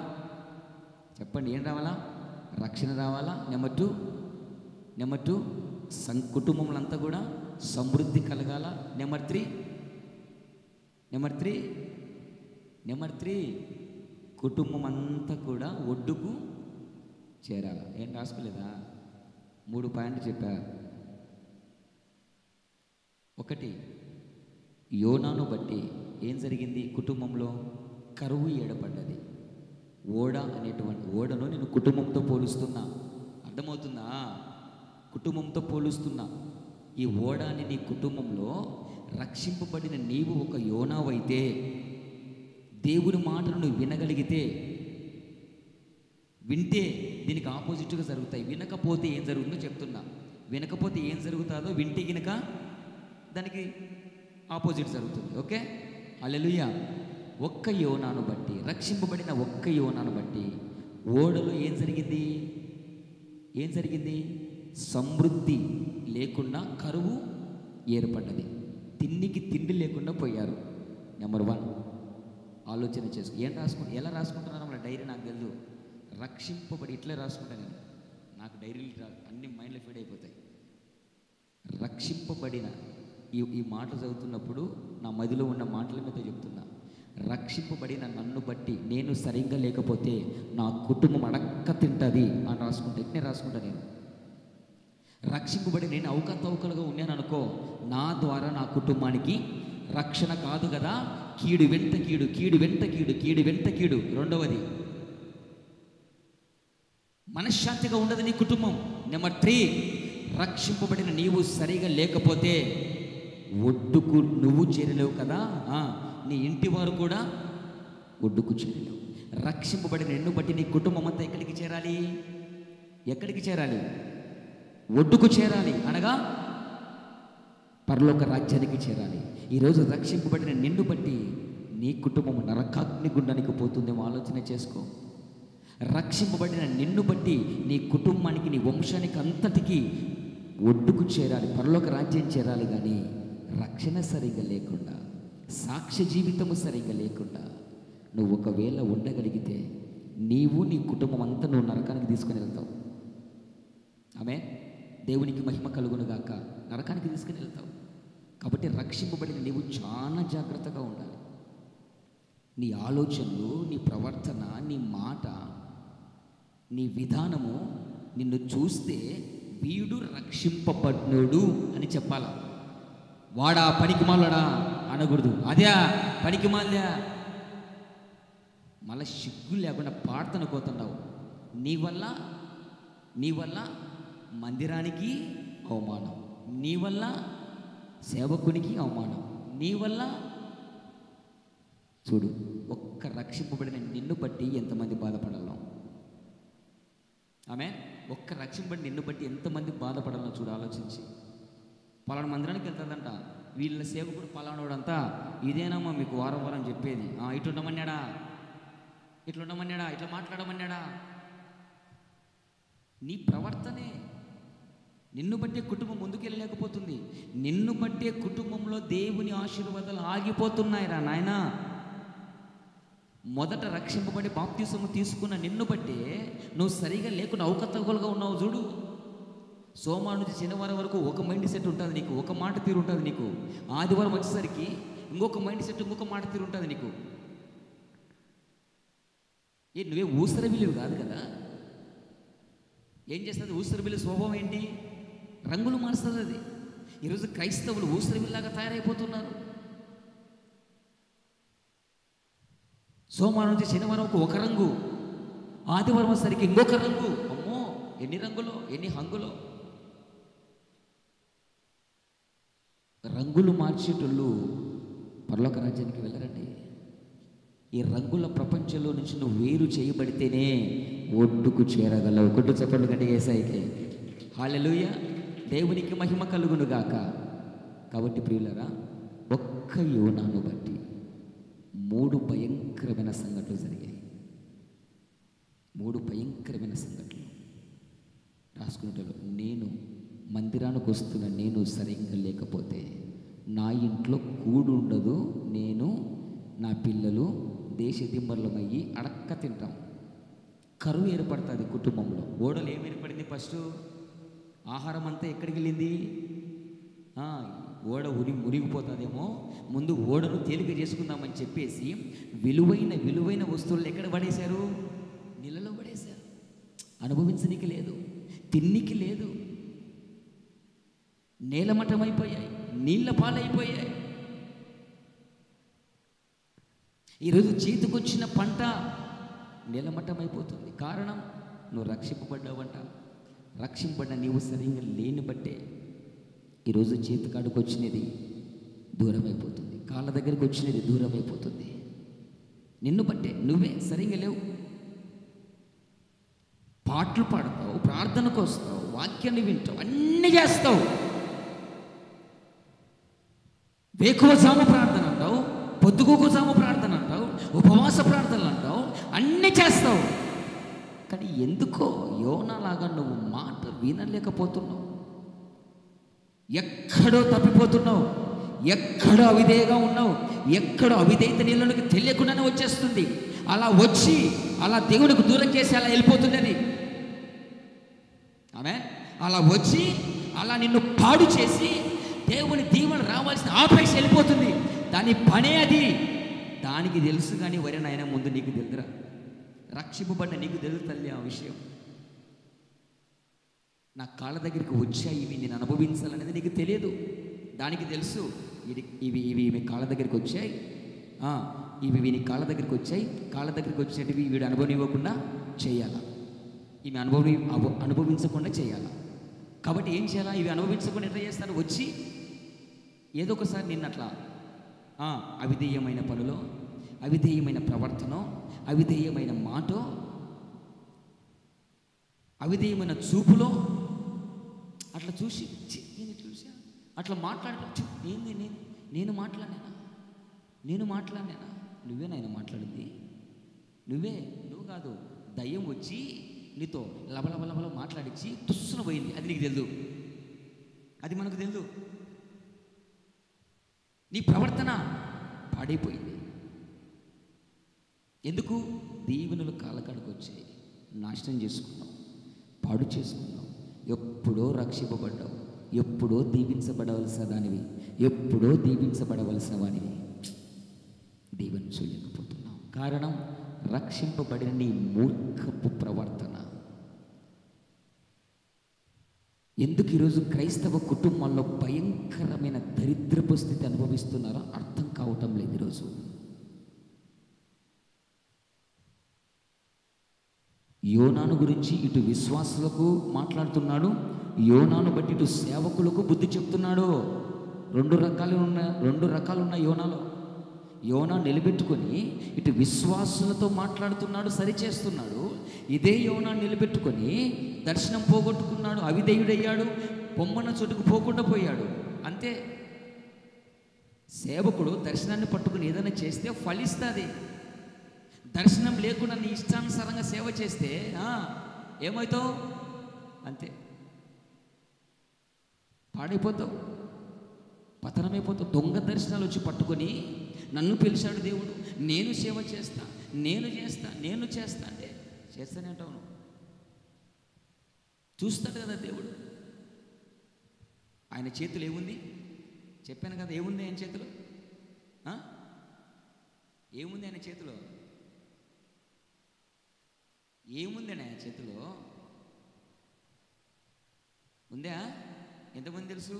చెప్పండి, ఏం రావాలా? రక్షణ రావాలా. నెంబర్ టూ కుటుంబంలో అంతా కూడా సమృద్ధి కలగాల. నెంబర్ త్రీ కుటుంబం అంతా కూడా ఒడ్డుకు చేరాల. ఏం రాసుకోలేదా? 3 పాయింట్లు చెప్పా. 1, యోనాను బట్టి ఏం జరిగింది? కుటుంబంలో కరువు ఏడపడ్డది. ఓడను నేను కుటుంబంతో పోలుస్తున్నా, అర్థమవుతుందా? కుటుంబంతో పోలుస్తున్నా. ఈ ఓడ అని నీ కుటుంబంలో రక్షింపబడిన నీవు ఒక యోనావైతే, దేవుని మాటను నువ్వు వినగలిగితే, వింటే దీనికి ఆపోజిట్గా జరుగుతాయి. వినకపోతే ఏం జరుగుతుందో చెప్తున్నా. వినకపోతే ఏం జరుగుతుందో వింటే గినక దానికి ఆపోజిట్ జరుగుతుంది. ఓకే, హల్లెలూయా. ఒక్క యోనాను బట్టి, రక్షింపబడిన ఒక్క యోనాను బట్టి ఓడలో ఏం జరిగింది? సమృద్ధి లేకుండా కరువు ఏర్పడ్డది. తిండికి తిండి లేకుండా పోయారు. నెంబర్ 1 ఆలోచన చేసుకో. ఏం రాసుకుంటా, ఎలా రాసుకుంటున్నాను మన డైరీ నాకు తెలియదు. రక్షింపబడి ఇట్లే రాసుకుంటాను నేను. నాకు డైరీలు అన్ని మైండ్లో ఫీడ్ అయిపోతాయి. రక్షింపబడిన ఈ మాట చదువుతున్నప్పుడు నా మదిలో ఉన్న మాటల మీద చెప్తున్నా. రక్షింపబడిన నన్ను బట్టి నేను సరిగ్గా లేకపోతే నా కుటుంబం అడక్క తింటుంది అని రాసుకుంటా. ఇట్నే రాసుకుంటా నేను. రక్షింపబడి నేను అవకతవకలుగా ఉన్నాను అనుకో, నా ద్వారా నా కుటుంబానికి రక్షణ కాదు కదా. కీడు వెంట కీడు, కీడు వెంట కీడు, కీడు వెంట కీడు. రెండవది, మనశ్శాంతిగా ఉండదు నీ కుటుంబం. నెంబర్ 3, రక్షింపబడిన నీవు సరిగా లేకపోతే ఒడ్డుకు నువ్వు చేరలేవు కదా, నీ ఇంటి వారు కూడా ఒడ్డుకు చేరలేవు. రక్షింపబడిన నిన్ను బట్టి నీ కుటుంబం అంతా ఎక్కడికి చేరాలి? ఎక్కడికి చేరాలి? ఒడ్డుకు చేరాలి, అనగా పరలోక రాజ్యానికి చేరాలి. ఈరోజు రక్షింపబడిన నిన్ను బట్టి నీ కుటుంబం నరకాగ్ని గుండానికి పోతుందేమో ఆలోచన చేసుకో. రక్షింపబడిన నిన్ను బట్టి నీ కుటుంబానికి, నీ వంశానికి అంతటికి ఒడ్డుకు చేరాలి, పరలోక రాజ్యం చేరాలి. కానీ రక్షణ సరిగా లేకుండా, సాక్ష్య జీవితము సరిగా లేకుండా నువ్వు ఒకవేళ ఉండగలిగితే నీవు నీ కుటుంబం అంతా నువ్వు నరకానికి తీసుకుని వెళ్తావు. ఆమె దేవునికి మహిమ కలుగును గాక. నరకానికి తీసుకుని వెళ్తావు. కాబట్టి రక్షింపబడిన నీవు చాలా జాగ్రత్తగా ఉండాలి. నీ ఆలోచనలు, నీ ప్రవర్తన, నీ మాట, నీ విధానము నిన్ను చూస్తే వీడు రక్షింపబడినోడు అని చెప్పాలా. వాడా పనికిమాలడా అనకూడదు. అదే పనికిమాలదా, మళ్ళీ సిగ్గు లేకుండా ప్రార్థన కోతున్నావు. నీ వల్ల మందిరానికి అవమానం, నీ వల్ల సేవకునికి అవమానం, నీ వల్ల. చూడు, ఒక్క రక్షింపబడిన నిన్ను బట్టి ఎంతమంది బాధపడాలో. ఆమె ఒక్క రక్షింపబడి నిన్ను బట్టి ఎంతమంది బాధపడాలో చూడు, ఆలోచించి. పలానా మందిరానికి వెళ్తుందంట, వీళ్ళ సేవకుడు పలానోడంతా ఇదేనమ్మా మీకు వారం వారం చెప్పేది, ఇట్లుండమన్నాడా, ఇట్లుండమన్నాడా, ఇట్లా మాట్లాడమన్నాడా. నీ ప్రవర్తనే నిన్ను బట్టే కుటుంబం ముందుకెళ్ళలేకపోతుంది. నిన్ను బట్టే కుటుంబంలో దేవుని ఆశీర్వాదాలు ఆగిపోతున్నాయిరా నాయనా. మొదట రక్షింపబడి బాప్తిసము తీసుకున్న నిన్ను బట్టే నువ్వు సరిగా లేకుండా అవకతవకలుగా ఉన్నావు. చూడు, సోమవారం నుంచి శనివారం వరకు ఒక మైండ్ సెట్ ఉంటుంది నీకు, ఒక మాట తీరు ఉంటుంది నీకు. ఆదివారం వచ్చేసరికి ఇంకొక మైండ్ సెట్, ఇంకొక మాట తీరు ఉంటుంది నీకు. నువ్వే ఊసరవిల్లివి కాదు కదా. ఏం చేస్తుంది ఊసరవిల్లి స్వభావం ఏంటి? రంగులు మారుస్తుంది అది. ఈరోజు క్రైస్తవులు ఊసరవిల్లాగా తయారైపోతున్నారు. సోమవారం నుంచి శనివారం ఒక రంగు, ఆదివారం వచ్చేసరికి ఇంకొక రంగు. అమ్మో, ఎన్ని రంగులో, ఎన్ని హంగులో. రంగులు మార్చేటోళ్ళు పరలోక రాజ్యానికి వెళ్ళరండి. ఈ రంగుల ప్రపంచంలో నుంచి నువ్వు వేరు చేయబడితేనే ఒడ్డుకు చేరగలవు. కొట్టు చప్పట్లు కంటే యేసయ్యకే హల్లెలూయా. దేవునికి మహిమ కలుగును గాక. కాబట్టి ప్రియులరా, ఒక్క యోనాను బట్టి 3 భయంకరమైన సంఘటనలు జరిగాయి. 3 భయంకరమైన సంఘటనలు రాసుకునేటప్పుడు, నేను మందిరానికి వస్తున్న నేను సరిగ్గా లేకపోతే నా ఇంట్లో కూడు ఉండదు, నేను నా పిల్లలు దేశ దిమ్మర్లమయ్యి అడక్క తింటాం. కరువు ఏర్పడుతుంది కుటుంబంలో. ఓడలు ఏం ఏర్పడింది? ఫస్ట్ ఆహారం అంతా ఎక్కడికి వెళ్ళింది? ఓడ మునిగిపోతుందేమో, ముందు ఓడను తేలిక చేసుకుందామని చెప్పేసి విలువైన వస్తువులు ఎక్కడ పడేశారు? నీళ్ళలో పడేశారు. అనుభవించడానికి లేదు, తిన్నికి లేదు, నేలమట్టం అయిపోయాయి, నీళ్ళ పాలైపోయాయి. ఈరోజు చేతికొచ్చిన పంట నేలమట్టం అయిపోతుంది. కారణం, నువ్వు రక్షింపబడ్డావంట. రక్షింపబడ్డ నీవు సరిగ్గా లేని బట్టే ఈరోజు చేతికాడికి వచ్చినది దూరం అయిపోతుంది, కాళ్ళ దగ్గరికి వచ్చినది దూరం అయిపోతుంది. నిన్ను బట్టే నువ్వే సరిగ్గా లేవు. పాటలు పాడతావు, ప్రార్థనకు వస్తావు, వాక్యాన్ని వింటావు, అన్నీ చేస్తావు. వేకువజాము ప్రార్థన అంటావు, పొద్దుగూకుజాము ప్రార్థన అంటావు, ఉపవాస ప్రార్థనలు అంటావు, అన్నీ చేస్తావు. కానీ ఎందుకో యోనాలాగా నువ్వు మాట వినలేకపోతున్నావు. ఎక్కడో తప్పిపోతున్నావు, ఎక్కడో అవిధేయగా ఉన్నావు, ఎక్కడో అవిధేయత నీళ్ళకి తెలియకుండానే వచ్చేస్తుంది. అలా వచ్చి అలా దేవునికి దూరం చేసి అలా వెళ్ళిపోతుంది అది. ఆమె అలా వచ్చి అలా నిన్ను పాడు చేసి దేవుని దీవెన రావాల్సిన ఆపేసి వెళ్ళిపోతుంది. దాని పనే అది. దానికి తెలుసు కానీ వరే నాయన ముందు నీకు తెలుదురా, రక్షింపబడిన నీకు తెలుసు తల్లి ఆ విషయం. నా కాళ్ళ దగ్గరికి వచ్చాయి, ఇవి నేను అనుభవించాలనేది నీకు తెలియదు. దానికి తెలుసు ఇవి ఇవి ఇవి కాళ్ళ దగ్గరికి వచ్చాయి, ఇవి వీని కాళ్ళ దగ్గరికి వచ్చాయి, కాళ్ళ దగ్గరికి వచ్చేటివి వీడు అనుభవివ్వకుండా చేయాలా, ఇవి అనుభవించకుండా చేయాలా. కాబట్టి ఏం చేయాలా? ఇవి అనుభవించకుండా ఎట్లా చేస్తాను? వచ్చి ఏదో ఒకసారి నిన్నట్లా అవిధేయమైన పనులో, అవిధేయమైన ప్రవర్తన, అవిధేయమైన మాట, అవిధేయమైన చూపులో అట్లా చూసి చూసా అట్లా మాట్లాడే ఏంది నేను మాట్లాడినా నువ్వే నాయన మాట్లాడింది, నువ్వు కాదు. దయ్యం వచ్చి నీతో లబలబలబల మాట్లాడించి తుస్సున పోయింది. అది నీకు తెలుదు, అది మనకు తెలుదు. నీ ప్రవర్తన పాడైపోయింది. ఎందుకు? దీవెనలు కాళ్ళకాడికి వచ్చాయి, నాశనం చేసుకున్నావు, పాడు చేసుకున్నావు. ఎప్పుడో రక్షింపబడ్డావు, ఎప్పుడో దీవించబడవలసిన దానివి, ఎప్పుడో దీవించబడవలసిన వానివి దీవెన చేయలేకపోతున్నావు. కారణం రక్షింపబడిన నీ మూర్ఖపు ప్రవర్తన. ఎందుకు ఈరోజు క్రైస్తవ కుటుంబాల్లో భయంకరమైన దరిద్రపు స్థితి అనుభవిస్తున్నారో అర్థం కావటం లేదు. ఈరోజు యోనాను గురించి ఇటు విశ్వాసులకు మాట్లాడుతున్నాడు, యోనాను బట్టి ఇటు సేవకులకు బుద్ధి చెప్తున్నాడు. రెండు రకాలు ఉన్న యోనాలో. యోనా నిలబెట్టుకొని ఇటు విశ్వాసులతో మాట్లాడుతున్నాడు, సరిచేస్తున్నాడు. ఇదే యోనా నిలబెట్టుకొని దర్శనం పోగొట్టుకున్నాడు, అవిధేయుడయ్యాడు, పొమ్మన్న చోటుకు పోకుండా పోయాడు. అంతే. సేవకుడు దర్శనాన్ని పట్టుకుని ఏదైనా చేస్తే ఫలిస్తుంది. దర్శనం లేకుండా నీ ఇష్టానుసారంగా సేవ చేస్తే ఏమవుతావు? అంతే, పాడైపోతావు, పతనమైపోతావు. దొంగ దర్శనాలు వచ్చి పట్టుకొని నన్ను పిలిచాడు దేవుడు, నేను సేవ చేస్తా, నేను చేస్తా అంటే చేస్తానే అంటావు. చూస్తాడు కదా దేవుడు. ఆయన చేతులు ఏముంది? చెప్పాను కదా, ఏముంది ఆయన చేతిలో? ఏముంది ఆయన చేతిలో? ఏముందండి ఆయన చేతిలో? ఉందా? ఎంతమంది తెలుసు?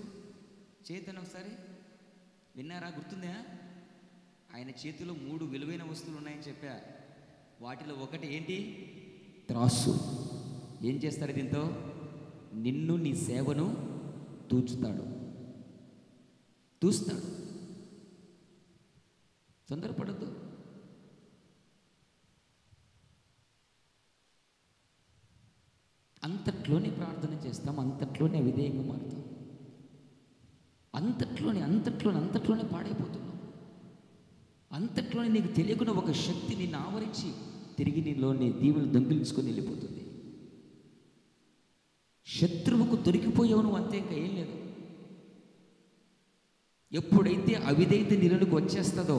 చేతను ఒకసారి విన్నారా? గుర్తుందా? ఆయన చేతిలో 3 విలువైన వస్తువులు ఉన్నాయని చెప్పా. వాటిలో ఒకటి ఏంటి? త్రాసు. ఏం చేస్తాడు దీంతో? నిన్ను, నీ సేవను తూస్తాడు. తొందరపడద్దు. అంతట్లోనే ప్రార్థన చేస్తాం, అంతట్లోనే విధేయంగా మారుతాం, అంతట్లోనే పాడైపోతున్నాం. అంతట్లోనే నీకు తెలియకుండా ఒక శక్తి నిన్ను ఆవరించి తిరిగి నీలోని దీవులు దొంగిలించుకొని వెళ్ళిపోతుంది. శత్రువుకు దొరికిపోయావు నువ్వు, అంతే, ఇంకా ఏం లేదు. ఎప్పుడైతే అవిధేయత నీలోకి వచ్చేస్తుందో,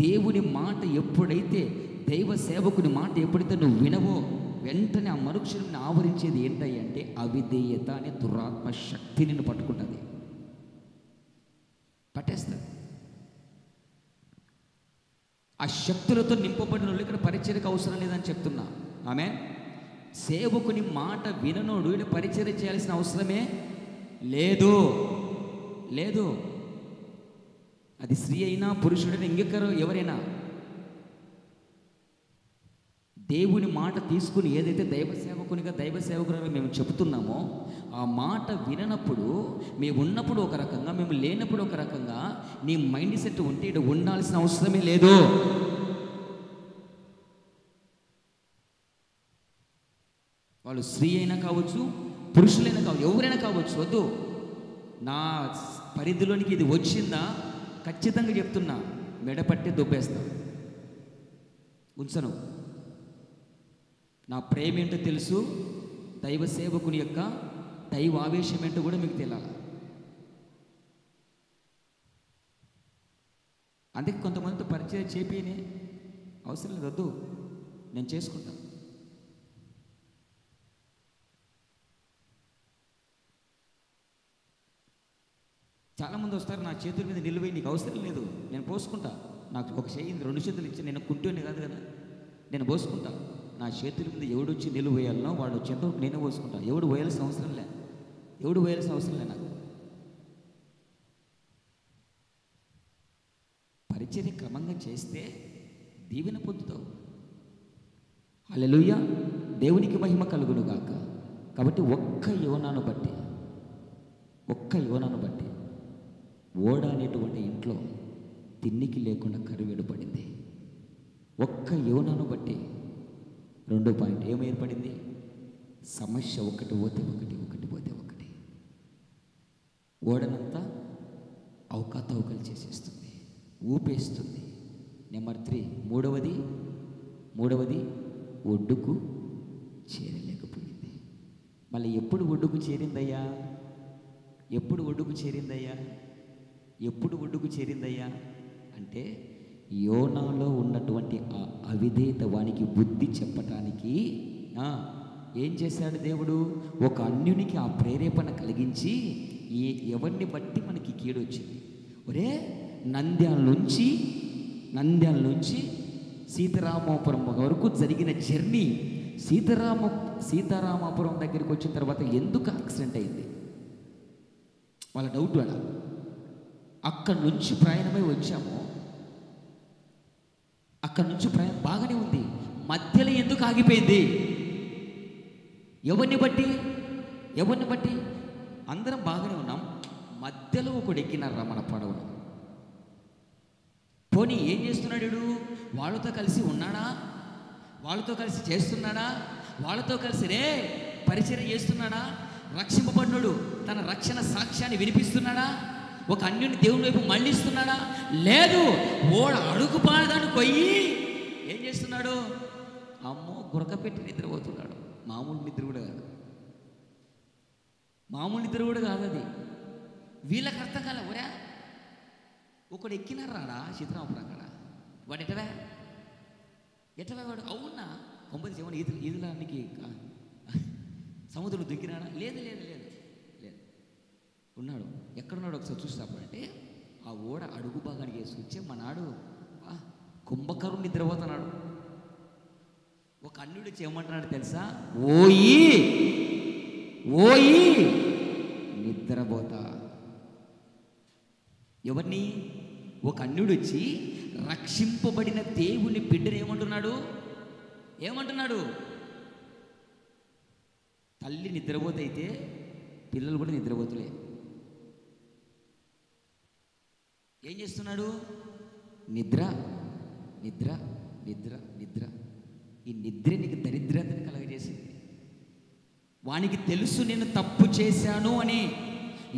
దేవుని మాట ఎప్పుడైతే, దైవ సేవకుని మాట ఎప్పుడైతే నువ్వు వినవో, వెంటనే ఆ మనుక్షుని ఆవరించేది ఏంటంటే అంటే అవిధేయత అనే దురాత్మ శక్తి నిన్ను పట్టుకుంటుంది, పట్టేస్తుంది. ఆ శక్తులతో నింపబడిన వాళ్ళు ఇక్కడ పరిచర్యకు అవసరం లేదని చెప్తున్నా. ఆమె సేవకుని మాట విననోడు ఇక్కడ పరిచర్య చేయాల్సిన అవసరమే లేదు. అది స్త్రీ అయినా పురుషుడైనా ఇంకెక్కరు ఎవరైనా దేవుని మాట తీసుకుని ఏదైతే దైవ సేవకునిగా మేము చెబుతున్నామో ఆ మాట విననప్పుడు, మేము ఉన్నప్పుడు ఒక రకంగా, మేము లేనప్పుడు ఒక రకంగా నీ మైండ్ సెట్ ఉంటే ఇక్కడ ఉండాల్సిన అవసరమే లేదు. వాళ్ళు స్త్రీ అయినా కావచ్చు, పురుషులైనా కావచ్చు, ఎవరైనా కావచ్చు. వద్దు, నా పరిధిలోనికి ఇది వచ్చిందా ఖచ్చితంగా చెప్తున్నా, మెడపట్టి దొబ్బేస్తా, ఉంచను. నా ప్రేమ ఏంటో తెలుసు, దైవ సేవకుని యొక్క దైవ ఆవేశం ఏంటో కూడా మీకు తెలియాలి. అందుకే కొంతమందితో పరిచయం చేపినే అవసరం లేదు, వద్దు నేను చేసుకుంటాను. చాలామంది వస్తారు, నా చేతుల మీద నిలువై, నీకు అవసరం లేదు నేను పోసుకుంటా, నాకు ఒక చేయి 2 చేతులు ఇచ్చి, నేను కుంటూనే కాదు కదా, నేను పోసుకుంటా. నా చేతుల మీద ఎవడు వచ్చి నిలువ వేయాలనో వాడు వచ్చేంత నేనే పోసుకుంటా. ఎవడు వేయాల్సిన అవసరం లే, ఎవడు వేయాల్సిన అవసరం లే. నాకు పరిచర్య క్రమంగా చేస్తే దీవెన పొందుతావు. హల్లెలూయా, దేవునికి మహిమ కలుగును గాక. కాబట్టి ఒక్క యోనాను బట్టి ఓడ అనేటువంటి ఇంట్లో తిన్నికి లేకుండా కరువేడు పడింది. ఒక్క యోనాను బట్టి 2 పాయింట్ ఏం ఏర్పడింది? సమస్య ఒకటి పోతే ఒకటి ఓడనంతా అవకాతవకలు చేసేస్తుంది, ఊపేస్తుంది. నెంబర్ 3, మూడవది ఒడ్డుకు చేరలేకపోయింది. మళ్ళీ ఎప్పుడు ఒడ్డుకు చేరిందయ్యా అంటే యోనాలో ఉన్నటువంటి ఆ అవిధేయత వానికి బుద్ధి చెప్పటానికి ఏం చేశాడు దేవుడు? ఒక అన్యునికి ఆ ప్రేరేపణ కలిగించి, ఎవరిని బట్టి మనకి కీడు వచ్చింది. ఒరే, నంద్యాల నుంచి సీతారామాపురం వరకు జరిగిన జర్నీ, సీతారామాపురం దగ్గరికి వచ్చిన తర్వాత ఎందుకు యాక్సిడెంట్ అయింది? వాళ్ళ డౌట్ అలా. అక్కడి నుంచి ప్రయాణమై వచ్చాము, అక్కడి నుంచి ప్రయాణం బాగానే ఉంది, మధ్యలో ఎందుకు ఆగిపోయింది? ఎవరిని బట్టి? అందరం బాగానే ఉన్నాం, మధ్యలో ఒకడు ఎక్కినారా మన పడవను. పోనీ ఏం చేస్తున్నాడు? వాళ్ళతో కలిసి ఉన్నాడా? వాళ్ళతో కలిసి చేస్తున్నాడా? వాళ్ళతో కలిసి పరిచర్య చేస్తున్నాడా? రక్షింపబడినోడు తన రక్షణ సాక్ష్యాన్ని వినిపిస్తున్నాడా? ఒక అన్యుని దేవుని వైపు మళ్ళిస్తున్నాడా? లేదు. ఓడ అడుగు పాడదాన్ని పోయి ఏం చేస్తున్నాడు? అమ్మో, గురక పెట్టి నిద్రపోతున్నాడు. మామూలు నిద్ర కూడా కాదు అది. వీళ్ళకి అర్థం కాలే. ఒరే, ఒకడు ఎక్కినారాడా సీతారామపురం కాడ, వాడు ఎటవే వాడు? అవునా, 9 ఏమన్నా ఈదులానికి సముద్రంలో దిగినాడా? లేదు, ఉన్నాడు. ఎక్కడున్నాడు ఒకసారి చూస్తామంటే ఆ ఓడ అడుగు భాగానికి వేసుకొచ్చే మనాడు కుంభకరుడు నిద్రపోతున్నాడు. ఒక అన్యుడు చేయమంటున్నాడు తెలుసా? ఓయి నిద్రపోతా. ఎవరిని? ఒక అన్యుడు వచ్చి రక్షింపబడిన దేవుని బిడ్డను ఏమంటున్నాడు? తల్లి నిద్రపోతైతే పిల్లలు కూడా నిద్రపోతులే. ఏం చేస్తున్నాడు? నిద్ర. ఈ నిద్ర నీకు దరిద్రతని కలగజేసింది. వానికి తెలుసు నేను తప్పు చేశాను అని.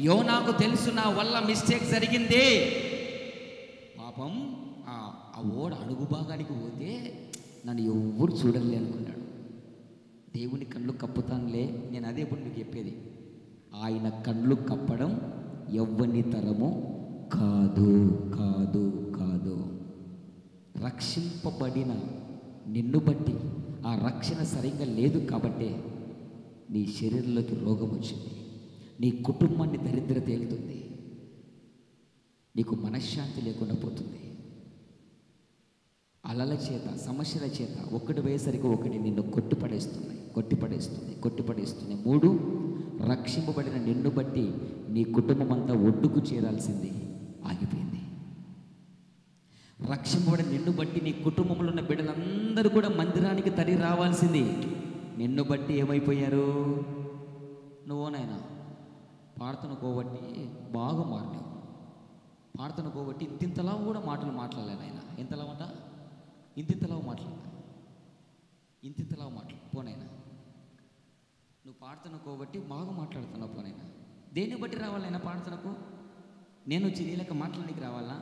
యోనాకు తెలుసు నా వల్ల మిస్టేక్ జరిగింది. పాపం ఆ ఓడ అడుగు భాగానికి పోతే నన్ను ఎవ్వరు చూడలే అనుకున్నాడు. దేవుని కళ్ళు కప్పుతానులే. నేను అదే ఇప్పుడు మీకు చెప్పేది, ఆయన కళ్ళు కప్పడం ఎవ్వని తరము కాదు. రక్షింపబడిన నిన్ను బట్టి ఆ రక్షణ సరిగ్గా లేదు కాబట్టే నీ శరీరంలోకి రోగం వచ్చింది, నీ కుటుంబాన్ని దరిద్రత తేలుతుంది, నీకు మనశ్శాంతి లేకుండా పోతుంది. అలల చేత, సమస్యల చేత ఒకటి వేసరికి ఒకటి నిన్ను కొట్టిపడేస్తున్నాయి. 3, రక్షింపబడిన నిన్ను బట్టి నీ కుటుంబం అంతా ఒడ్డుకు చేరాల్సింది ఆగిపోయింది. రక్షింపబడిన నిన్ను బట్టి నీ కుటుంబంలో ఉన్న బిడ్డలందరూ కూడా మందిరానికి తరి రావాల్సింది. నిన్ను బట్టి ఏమైపోయారు? నువ్వునైనా ప్రార్థన కోబట్టి బాగా మారినావు. ప్రార్థన కోబట్టి ఇంతింతలా కూడా మాటలు మాట్లాడలేనాయన. ఎంతలా మాట? ఇంతింతలా మాటలు పోనైనా. నువ్వు ప్రార్థన కోబట్టి బాగా మాట్లాడుతున్నావు. పోనైనా దేన్ని బట్టి రావాలైనా ప్రార్థనకు? నేను వచ్చి నీ లెక్క మాట్లాడానికి రావాలా?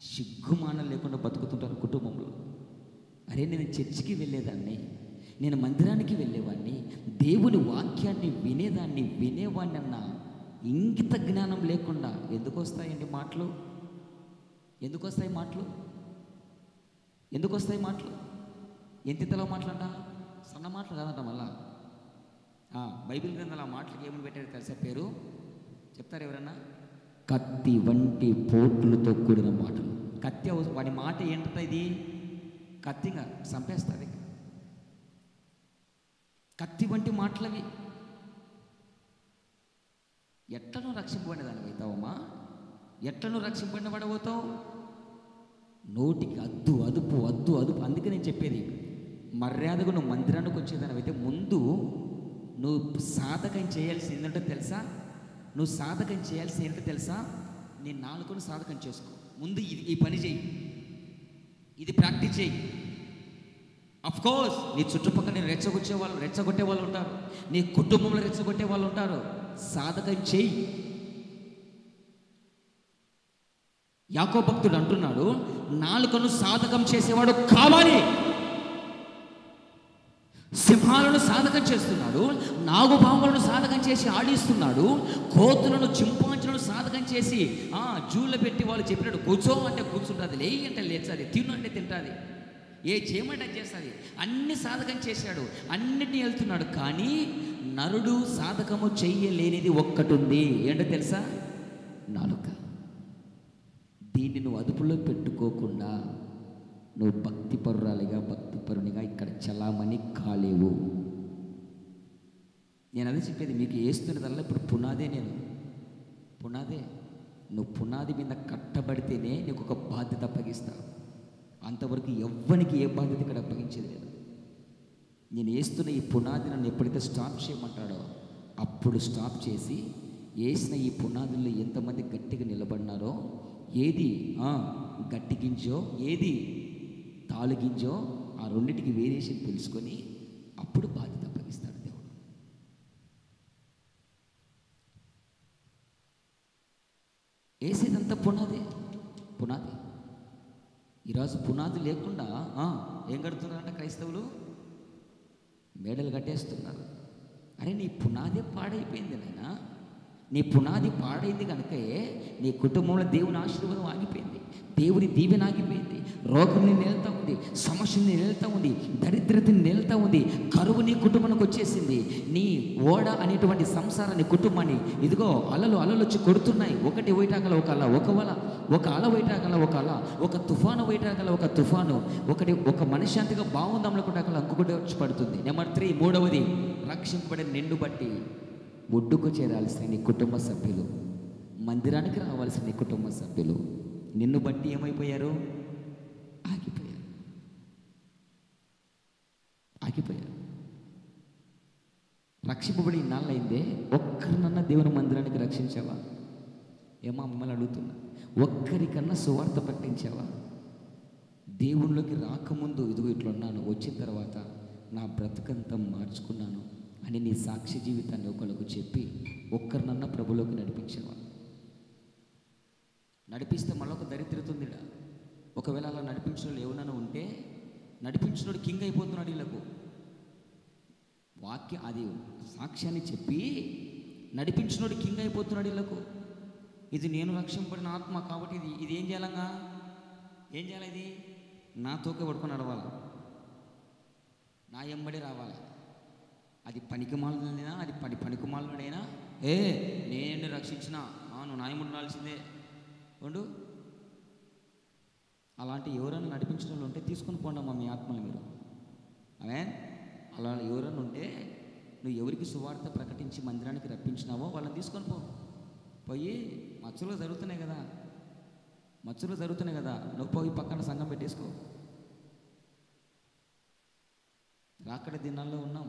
సిగ్గుమానం లేకుండా బతుకుతుంటారు కుటుంబంలో. అరే, నేను చర్చికి వెళ్ళేదాన్ని, నేను మందిరానికి వెళ్ళేవాడిని, దేవుని వాక్యాన్ని వినేవాడిని అన్న ఇంగిత జ్ఞానం లేకుండా ఎందుకు వస్తాయండి మాటలు? ఎందుకు వస్తాయి మాటలు? ఎందుకు వస్తాయి మాటలు? ఎంతింతలో మాట్లాడా? సన్న మాటలు కాదంట. మళ్ళా బైబిల్ గ్రంథాలు ఆ మాటలకి ఏమని పెట్టారు తెలుసా పేరు? చెప్తారు ఎవరన్నా? కత్తి వంటి పోట్లతో కూడిన మాటలు. కత్తి వాడి మాట ఏంటంటే ఇది కత్తిగా చంపేస్తుంది. కత్తి వంటి మాటలవి. ఎట్లను రక్షింపబడిన దాన్ని అవుతావమ్మా? ఎట్లను రక్షింపబడిన వాడవుతావు? నోటికి అద్దు అదుపు, అద్దు అదుపు. అందుకే నేను చెప్పేది, మర్యాదగా నువ్వు మందిరానికి వచ్చేదాని అయితే ముందు నువ్వు సాధకం చేయాల్సింది ఏంటంటే తెలుసా? నువ్వు సాధకం చేయాల్సింది ఏంటో తెలుసా? నీ నాలుకను సాధకం చేసుకో. ముందు ఈ పని చేయి, ఇది ప్రాక్టీస్ చేయి. అఫ్ కోర్స్ నీ చుట్టుపక్కల నేను రెచ్చగొట్టే వాళ్ళు ఉంటారు, నీ కుటుంబంలో రెచ్చగొట్టే వాళ్ళు ఉంటారు. సాధకం చేయి. యాకోబు భక్తుడు అంటున్నాడు, నాలుకను సాధకం చేసేవాడు కావాలి. సింహాలను సాధకం చేస్తున్నాడు, నాగుపాములను సాధకం చేసి ఆడిస్తున్నాడు, కోతులను చింపాంచులను సాధకం చేసి జూళ్ళ పెట్టి వాళ్ళు చెప్పినట్టు కూర్చో అంటే కూర్చుంటుంది, లేయి అంటే లేచాది, తిను అంటే తింటుంది, ఏ చేయమంటే చేస్తుంది. అన్ని సాధకం చేశాడు, అన్నిటినీ వెళ్తున్నాడు. కానీ నరుడు సాధకము చెయ్యలేనిది ఒక్కటి ఉంది. ఏంటో తెలుసా? నాలుక. దీన్ని నువ్వు అదుపులో పెట్టుకోకుండా నువ్వు భక్తిపరునిగా ఇక్కడ చలామణి కాలేవు. నేను అదే చెప్పేది, మీకు వేస్తున్నదల్లా ఇప్పుడు పునాదే. పునాదే. నువ్వు పునాది మీద కట్టబడితేనే నీకు ఒక బాధ్యత అప్పగిస్తావు. అంతవరకు ఎవ్వనికి ఏ బాధ్యత ఇక్కడ అప్పగించేది లేదు. నేను వేస్తున్న ఈ పునాది నన్ను ఎప్పుడైతే స్టాప్ చేయమంటాడో అప్పుడు స్టాప్ చేసి, వేసిన ఈ పునాదుల్లో ఎంతమంది గట్టిగా నిలబడినారో, ఏది గట్టి గింజో ఏది తాలు గింజో, ఆ రెండింటికి వేరియేషన్ తెలుసుకొని అప్పుడు బాధ్యత అప్పగిస్తాడు దేవుడు. వేసేదంతా పునాది. ఈరోజు పునాది లేకుండా ఏం కడుతున్నారంట క్రైస్తవులు? మేడలు కట్టేస్తున్నారు. అరే నీ పునాదే పాడైపోయింది నాయనా. నీ పునాది పాడైంది కనుకే నీ కుటుంబంలో దేవుని ఆశీర్వాదం ఆగిపోయింది, దేవుని దీవెన ఆగిపోయింది, రోగంని నిలుతా ఉంది, సమస్యని నిలుతా ఉంది, దరిద్రతని నిలుతా ఉంది, కరువు నీ కుటుంబానికి వచ్చేసింది. నీ ఓడ అనేటువంటి సంసారాన్ని, కుటుంబాన్ని ఇదిగో అలలు వచ్చి కొడుతున్నాయి. ఒకటి వైటాకల ఒక అల, ఒక అల వైటాకల ఒక అల, ఒక తుఫాను వైటాకల ఒక తుఫాను, ఒక మనశ్శాంతిగా బాగుందనుకుంటాకల ఇంకొకటి వచ్చి పడుతుంది. నెంబర్ 3, మూడవది, రక్షింపబడిన నిండు బట్టి ఒడ్డుకు చేరాల్సిన నీ కుటుంబ సభ్యులు, మందిరానికి రావాల్సిన నీ కుటుంబ సభ్యులు నిన్ను బట్టి ఏమైపోయారు? ఆగిపోయారు. రక్షింపబడి ఇన్నాళ్ళైందే, ఒక్కరినన్నా దేవుని మందిరానికి రక్షించావా? ఏమో మమ్మల్ని అడుగుతున్నా. ఒక్కరికన్నా సువార్త పట్టించావా? దేవుళ్ళకి రాకముందు ఇదిగో ఇట్లున్నాను, వచ్చిన తర్వాత నా బ్రతుకంతా మార్చుకున్నాను అని నీ సాక్షి జీవితాన్ని ఒకళ్ళకు చెప్పి ఒక్కరినన్నా ప్రభులోకి నడిపించావా? నడిపిస్తే మళ్ళీ ఒక దరిద్రతుంది. ఒకవేళ అలా నడిపించిన వాళ్ళు ఎవరైనా ఉంటే, నడిపించినోడు కింగ్ అయిపోతున్నాడు. వీళ్ళకు వాక్యం అది సాక్ష్యాన్ని చెప్పి నడిపించినోడు కింగ్ అయిపోతున్నాడు. వీళ్ళకు ఇది నేను రక్షింపబడిన ఆత్మ కాబట్టి ఇది ఏం చేయాలంగా? ఏం చేయాలి? ఇది నా తోక పడుకొని నడవాలా, నా ఎంబడి రావాలి. అది పనికిమాలైనా, అది పనికిమాలైనా నేను రక్షించిన నువ్వు నాయముడు ఉండాల్సిందే ఉండు. అలాంటి ఎవరైనా నడిపించిన వాళ్ళు ఉంటే తీసుకొని పోండమ్మా మీ ఆత్మలు మీరు. అలా ఎవరైనా ఉంటే నువ్వు ఎవరికి సువార్త ప్రకటించి మందిరానికి రప్పించినావో వాళ్ళని తీసుకొని పోయి మచ్చలు జరుగుతున్నాయి కదా, నువ్వు పోయి పక్కన సంఘం పెట్టేసుకో. రాకడ దినాల్లో ఉన్నాం.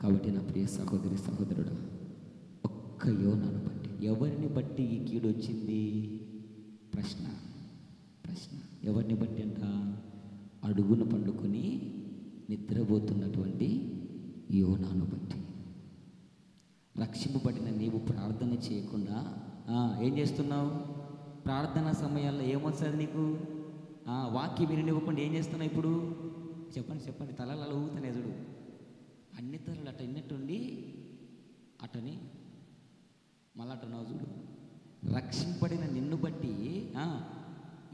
కాబట్టి నా ప్రియ సహోదరి సహోదరుడు, ఒక్క యోనాను బట్టి, ఎవరిని బట్టి ఈ కీడు వచ్చింది? ప్రశ్న ఎవరిని బట్టి అంట? అడుగున పండుకొని నిద్రపోతున్నటువంటి యోనాను బట్టి. రక్షింపబడిన నీవు ప్రార్థన చేయకుండా ఏం చేస్తున్నావు? ప్రార్థనా సమయాల్లో ఏమొస్తుంది నీకు? వాక్యం వినివ్వకుండా ఏం చేస్తున్నావు ఇప్పుడు? చెప్పండి తలలు అలా ఊగుతానే చూడు. అన్ని తలలు అట్ట ఇన్నట్టుండి అటని మళ్ళీ అటన్నావు చూడు. రక్షింపడిన నిన్ను బట్టి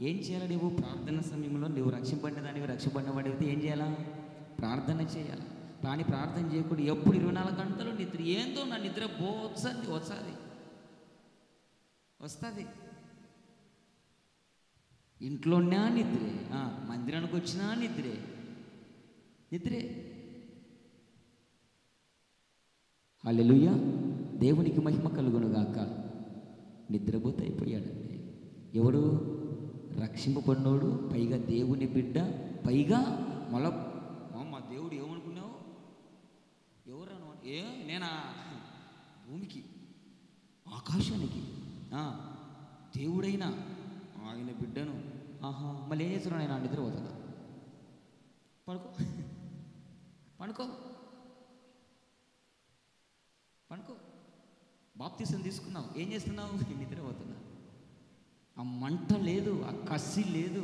ఏం చేయాలి? నువ్వు ప్రార్థన సమయంలో నువ్వు రక్షింపడిన దానివి, రక్షింపడిన వాడితే ఏం చేయాలా? ప్రార్థన చేయాలి. కానీ ప్రార్థన చేయకుండా ఎప్పుడు 24 గంటలు నిద్ర. ఏందో నా నిద్ర వస్తుంది. ఇంట్లోనే నిద్రే, మందిరానికి వచ్చినా నిద్రే. హల్లెలూయా, దేవునికి మహిమ కలుగునుగాక. నిద్రపోతే అయిపోయాడండి. ఎవడు? రక్షింపబడినోడు, పైగా దేవుని బిడ్డ, పైగా మళ్ళా మా దేవుడు ఏమనుకున్నావు? ఎవరను? నేనా? భూమికి ఆకాశానికి దేవుడైనా ఆయన బిడ్డను. మళ్ళీ ఏం చేస్తున్నాడు ఆయన? నిద్రపోతాడా? పడుకో. బాప్తిసం తీసుకున్నావు, ఏం చేస్తున్నావు? నిద్రపోతున్నా. ఆ మంట లేదు, ఆ కసి లేదు,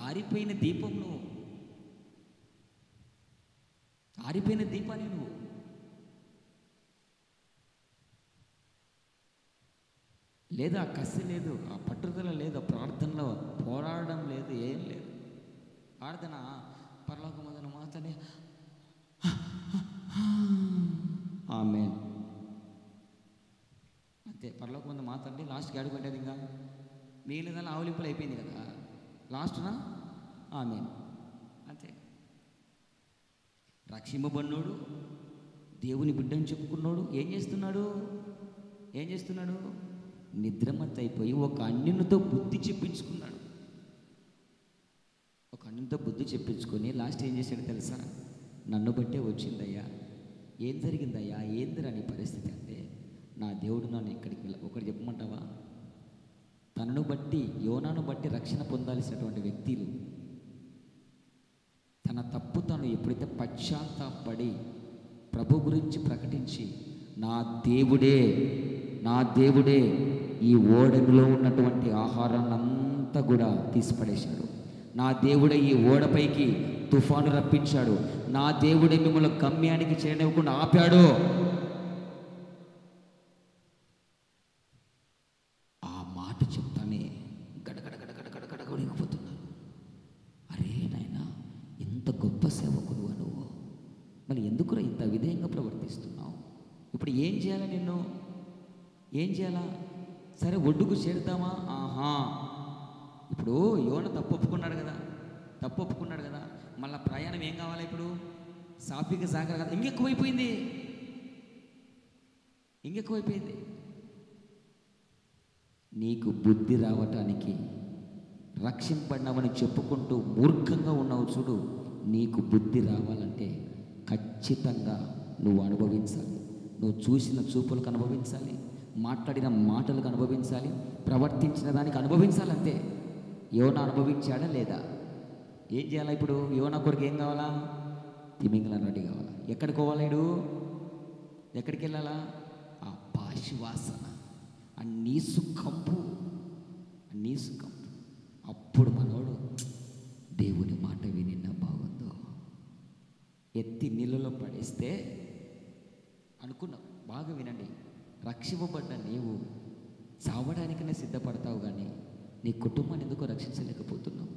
ఆరిపోయిన దీపం నువ్వు, ఆరిపోయిన దీపాన్ని నువ్వు. లేదు, ఆ కసి లేదు, ఆ పట్టుదల లేదు, ఆ ప్రార్థనలో పోరాడడం లేదు, ఏం లేదు. ప్రార్థన పరలోకమందున మాత్రమే ఆమేన్ అంతే. పరలోకమందు మాట్లాడి లాస్ట్కి అడుగుంటుంది. ఇంకా మిగిలిన ఆవులింపులు అయిపోయింది కదా, లాస్ట్నా ఆమేన్ అంతే. రక్షింపబడినోడు, దేవుని బిడ్డని చెప్పుకున్నాడు, ఏం చేస్తున్నాడు? నిద్రమత్తు అయిపోయి ఒక అన్యునితో బుద్ధి చెప్పించుకున్నాడు. ఒక అన్యునితో బుద్ధి చెప్పించుకొని లాస్ట్ ఏం చేశాడు తెలుసా? నన్ను బట్టే వచ్చిందయ్యా. ఏం జరిగిందయ్యా? ఏందిరా నీ పరిస్థితి అంటే, నా దేవుడు నన్ను ఇక్కడికి ఒకటి చెప్పమంటావా? తనను బట్టి, యోనాను బట్టి రక్షణ పొందాల్సినటువంటి వ్యక్తులు తన తప్పు తను ఎప్పుడైతే పశ్చాత్తాపడి ప్రభు గురించి ప్రకటించి, నా దేవుడే ఈ ఓడలో ఉన్నటువంటి ఆహారాన్ని అంతా కూడా తీసిపడేశాడు. నా దేవుడే ఈ ఓడపైకి తుఫాను రప్పించాడు. నా దేవుడే మిమ్మల్ని గమ్యానికి చేరనివ్వకుండా ఆపాడు. ఆ మాట చెప్తానే గడగడగడగడగడగడగడిగిపోతున్నాను. అరే నాయనా, ఇంత గొప్ప సేవకుడు నువ్వు, మరి ఎందుకురా ఇంత విధేయంగా ప్రవర్తిస్తున్నావు? ఇప్పుడు ఏం చేయాలా? నిన్ను ఏం చేయాలా? సరే, ఒడ్డుకు చేరుతామా? ఇప్పుడు యోన తప్పు ఒప్పుకున్నాడు కదా, మళ్ళీ ప్రయాణం ఏం కావాలి ఇప్పుడు? సాఫీగా సాగరు కదా. ఇంకెక్కువైపోయింది. నీకు బుద్ధి రావటానికి, రక్షింపడినామని చెప్పుకుంటూ మూర్ఖంగా ఉన్నావు చూడు, నీకు బుద్ధి రావాలంటే ఖచ్చితంగా నువ్వు అనుభవించాలి. నువ్వు చూసిన చూపులకు అనుభవించాలి, మాట్లాడిన మాటలకు అనుభవించాలి, ప్రవర్తించిన దానికి అనుభవించాలంతే. యోన అనుభవించాడా లేదా? ఏం చేయాలా ఇప్పుడు? యోన కొరకు ఏం కావాలా? తిమింగలం రెడీ కావాలా? ఎక్కడికి పోవాలేడు? ఎక్కడికి వెళ్ళాలా? ఆ పాశి వాసన, ఆ నీసు కంపు. అప్పుడు మనోడు దేవుని మాట వినిన్న బాగుందో, ఎత్తి నీళ్ళలో పడేస్తే అనుకున్నావు. బాగా వినండి, రక్షింపబడ్డ నీవు చావడానికనే సిద్ధపడతావు, కానీ నీ కుటుంబాన్ని ఎందుకో రక్షించలేకపోతున్నావు.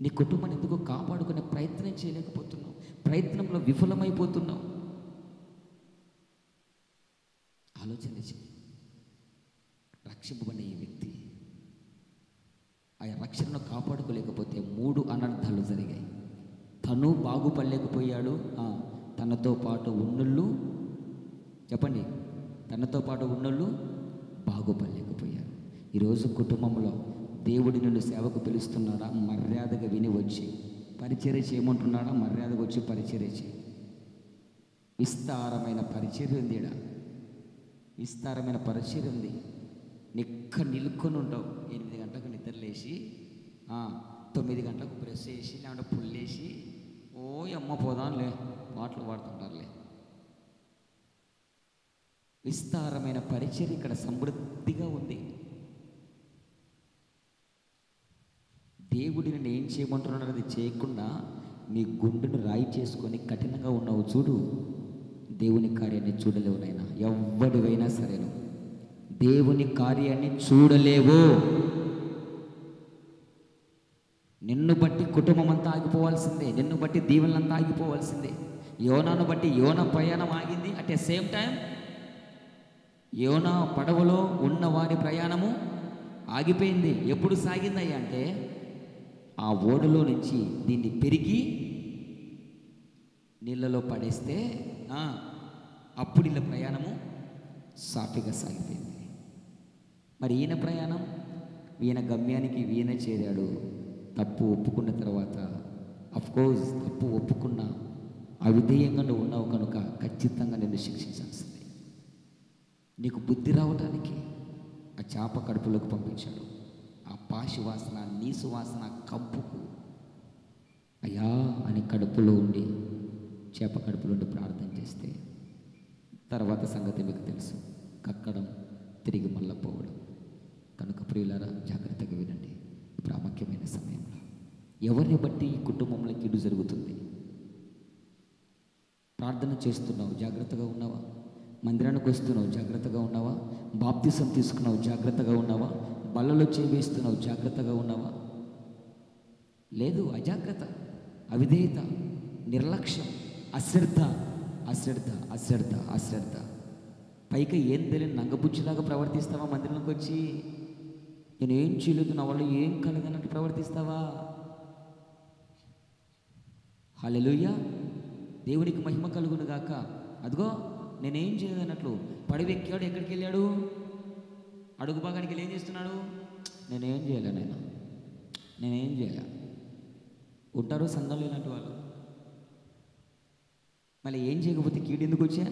నీ కుటుంబాన్ని ఎందుకో కాపాడుకునే ప్రయత్నం చేయలేకపోతున్నావు. ప్రయత్నంలో విఫలమైపోతున్నావు. ఆలోచన చేయి. రక్షింపబడిన ఈ వ్యక్తి ఆ రక్షణను కాపాడుకోలేకపోతే 3 అనర్థాలు జరిగాయి. తను బాగుపడలేకపోయాడు, తనతో పాటు ఉన్నోళ్ళు, చెప్పండి, తనతో పాటు ఉన్నోళ్ళు బాగుపడలేకపోయారు. ఈరోజు కుటుంబంలో దేవుడి నిన్ను సేవకు పిలుస్తున్నాడా? మర్యాదగా విని వచ్చి పరిచర్య చేయమంటున్నాడా? మర్యాదగా వచ్చి పరిచర్య చేయి. విస్తారమైన పరిచర్య ఉంది, విస్తారమైన పరిచర్య ఉంది. నిల్కొని ఉంటావు. 8 గంటలకు నిద్రలేసి 9 గంటలకు బ్రష్ చేసి లేకుంటే పుల్లేసి అమ్మ పోదాంలే పాటలు పాడుతుంటారులే. విస్తారమైన పరిచర్య ఇక్కడ సమృద్ధిగా ఉంది. దేవుడిని నేను ఏం చేయమంటున్నాడు అది చేయకుండా నీ గుండెను రాయి చేసుకొని కఠినంగా ఉన్నావు చూడు, దేవుని కార్యాన్ని చూడలేవు నాయనా. ఎవ్వడివైనా సరేను దేవుని కార్యాన్ని చూడలేవు. నిన్ను బట్టి కుటుంబం అంతా ఆగిపోవాల్సిందే, నిన్ను బట్టి దీవెనలంతా ఆగిపోవాల్సిందే. యోనాను బట్టి యోన ప్రయాణం ఆగింది. అట్ ద సేమ్ టైం యోనా పడవలో ఉన్న వారి ప్రయాణము ఆగిపోయింది. ఎప్పుడు సాగిందయ్యా అంటే ఆ ఓడలో నుంచి దీన్ని పెరిగి నీళ్ళలో పడేస్తే అప్పుడు వీళ్ళ ప్రయాణము సాఫీగా సాగిపోయింది. మరి ఈయన ప్రయాణం, ఈయన గమ్యానికి ఈయన చేరాడు. తప్పు ఒప్పుకున్న తర్వాత, అఫ్కోర్స్ తప్పు ఒప్పుకున్న అవిధేయంగా నువ్వు ఉన్నావు కనుక ఖచ్చితంగా నిన్ను శిక్షించాల్సిందే. నీకు బుద్ధి రావటానికి ఆ చేప కడుపులోకి పంపించాడు. ఆ పాశి వాసన, నీసు వాసన కంపుకు అయ్యా అని కడుపులో ఉండి, చేప కడుపులో ఉండి ప్రార్థన చేస్తే తర్వాత సంగతి మీకు తెలుసు. కక్కడం, తిరిగి మళ్ళా పోవడం. కనుక ప్రియులారా, జాగ్రత్తగా వినండి. ప్రాముఖ్యమైన సమయంలో ఎవరిని బట్టి ఈ కుటుంబంలో కీడు జరుగుతుంది? ప్రార్థన చేస్తున్నావు, జాగ్రత్తగా ఉన్నావా? మందిరానికి వస్తున్నావు, జాగ్రత్తగా ఉన్నావా? బాప్తిసం తీసుకున్నావు, జాగ్రత్తగా ఉన్నావా? బల్లలో చేవేస్తున్నావు, జాగ్రత్తగా ఉన్నావా? లేదు, అజాగ్రత్త, అవిధేయత, నిర్లక్ష్యం, అశ్రద్ధ అశ్రద్ధ అశ్రద్ధ అశ్రద్ధ. పైకి ఏం తెలియని నంగబుచ్చిలాగా ప్రవర్తిస్తావా? మందిరంలోకి వచ్చి నేను ఏం చేయలేదు, నా వల్ల ఏం కలగనట్టు ప్రవర్తిస్తావా? హల్లెలూయా, దేవునికి మహిమ కలుగును గాక. అదిగో నేనేం చేయలేదన్నట్లు పడవెక్కాడు. ఎక్కడికి వెళ్ళాడు? అడుగు భాగానికి వెళ్ళి ఏం చేస్తున్నాడు? నేనేం చేయలే, నేనేం చేయలే. ఉంటారు సంఘంలో ఇలాంటి వాళ్ళు. మళ్ళీ ఏం చేయకపోతే కీడు ఎందుకు వచ్చా?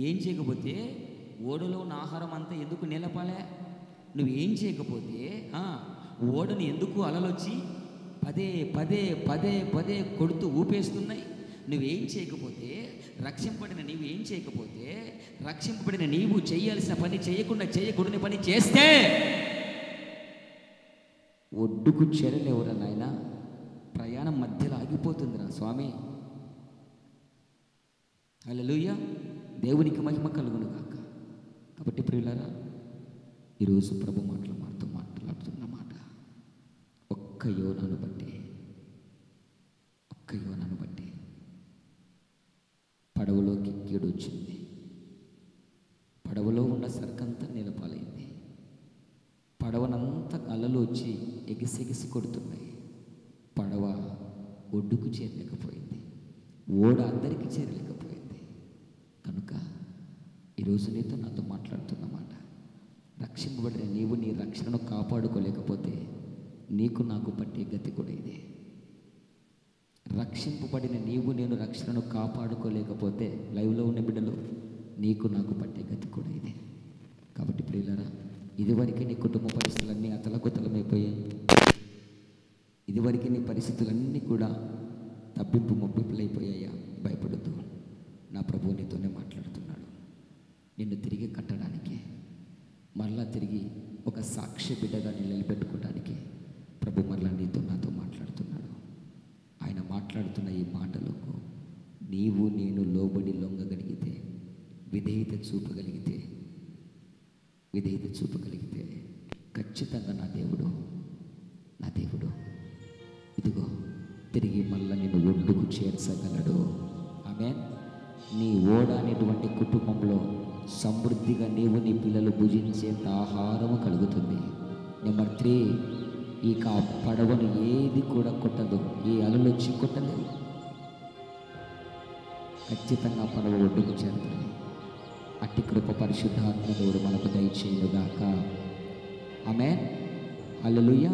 ఏం చేయకపోతే ఓడలో ఉన్న ఆహారం అంతా ఎందుకు నిలపాలే? నువ్వేం చేయకపోతే ఓడని ఎందుకు అలలొచ్చి పదే పదే పదే పదే కొడుతూ ఊపేస్తున్నాయి? నువ్వేం చేయకపోతే, రక్షింపబడిన నీవు ఏం చేయకపోతే, రక్షింపబడిన నీవు చేయాల్సిన పని చేయకుండా చేయకూడని పని చేస్తే ఒడ్డుకు చేరలేవురా నాయనా. ప్రయాణం మధ్యలో ఆగిపోతుందిరా స్వామి. హల్లెలూయా, దేవునికి మహిమ కలుగును గాక. కాబట్టి ప్రియులారా, ఈరోజు ప్రభు మాట్లాడుతున్న మాట ఒక్క యోనాను బట్టి పడవలోకి కీడు వచ్చింది. పడవలో ఉన్న సరుకంతా నిలపాలైంది. పడవనంతా అలలు వచ్చి ఎగిసెగిసి కొడుతున్నాయి. పడవ ఒడ్డుకు చేరలేకపోయింది, ఓడ అందరికీ చేరలేకపోయింది. కనుక ఈరోజు నీతో నాతో మాట్లాడుతున్న మాట, రక్షింపబడిన నీవు నీ రక్షణను కాపాడుకోలేకపోతే నీకు నాకు పట్టే గతి కూడా ఇదే. రక్షింపబడిన నీవు నేను రక్షణను కాపాడుకోలేకపోతే, లైవ్లో ఉన్న బిడ్డలు, నీకు నాకు పట్టే గతి కూడా ఇదే. కాబట్టి ప్రియులారా, ఇదివరకే నీ కుటుంబ పరిస్థితులన్నీ అతలకుతలమైపోయాయి. ఇదివరకే నీ పరిస్థితులన్నీ కూడా తప్పింపు మొప్పింపులైపోయాయా? భయపడద్దు. నా ప్రభువు నీతోనే మాట్లాడుతున్నాడు. నిన్ను తిరిగి కట్టడానికి, మరలా తిరిగి ఒక సాక్షి బిడ్డగా నిలబెట్టుకోవడానికి ప్రభు మరలా నీతో నాతో మాట్లాడుతున్నాడు. ఆయన మాట్లాడుతున్న ఈ మాటలకు నీవు నేను లోబడి లొంగగలిగితే, విధేయత చూపగలిగితే ఖచ్చితంగా నా దేవుడు ఇదిగో తిరిగి మళ్ళీ నేను ఒడ్డుకు చేర్చగలడు. ఆమేన్. నీ ఓడ అనేటువంటి కుటుంబంలో సమృద్ధిగా నీవు నీ పిల్లలు భుజించేంత ఆహారము కలుగుతుంది. నెంబర్ 3, ఇక ఆ పడవను ఏది కూడా కొట్టదు, ఏ అలలు వచ్చి కొట్టలేదు. ఖచ్చితంగా పడవ ఒడ్డుకు చేరుతుంది. అట్టి కృప పరిశుద్ధాత్మ దేవుడు మనకు దయచేయుగాక. ఆమేన్. హల్లెలూయా.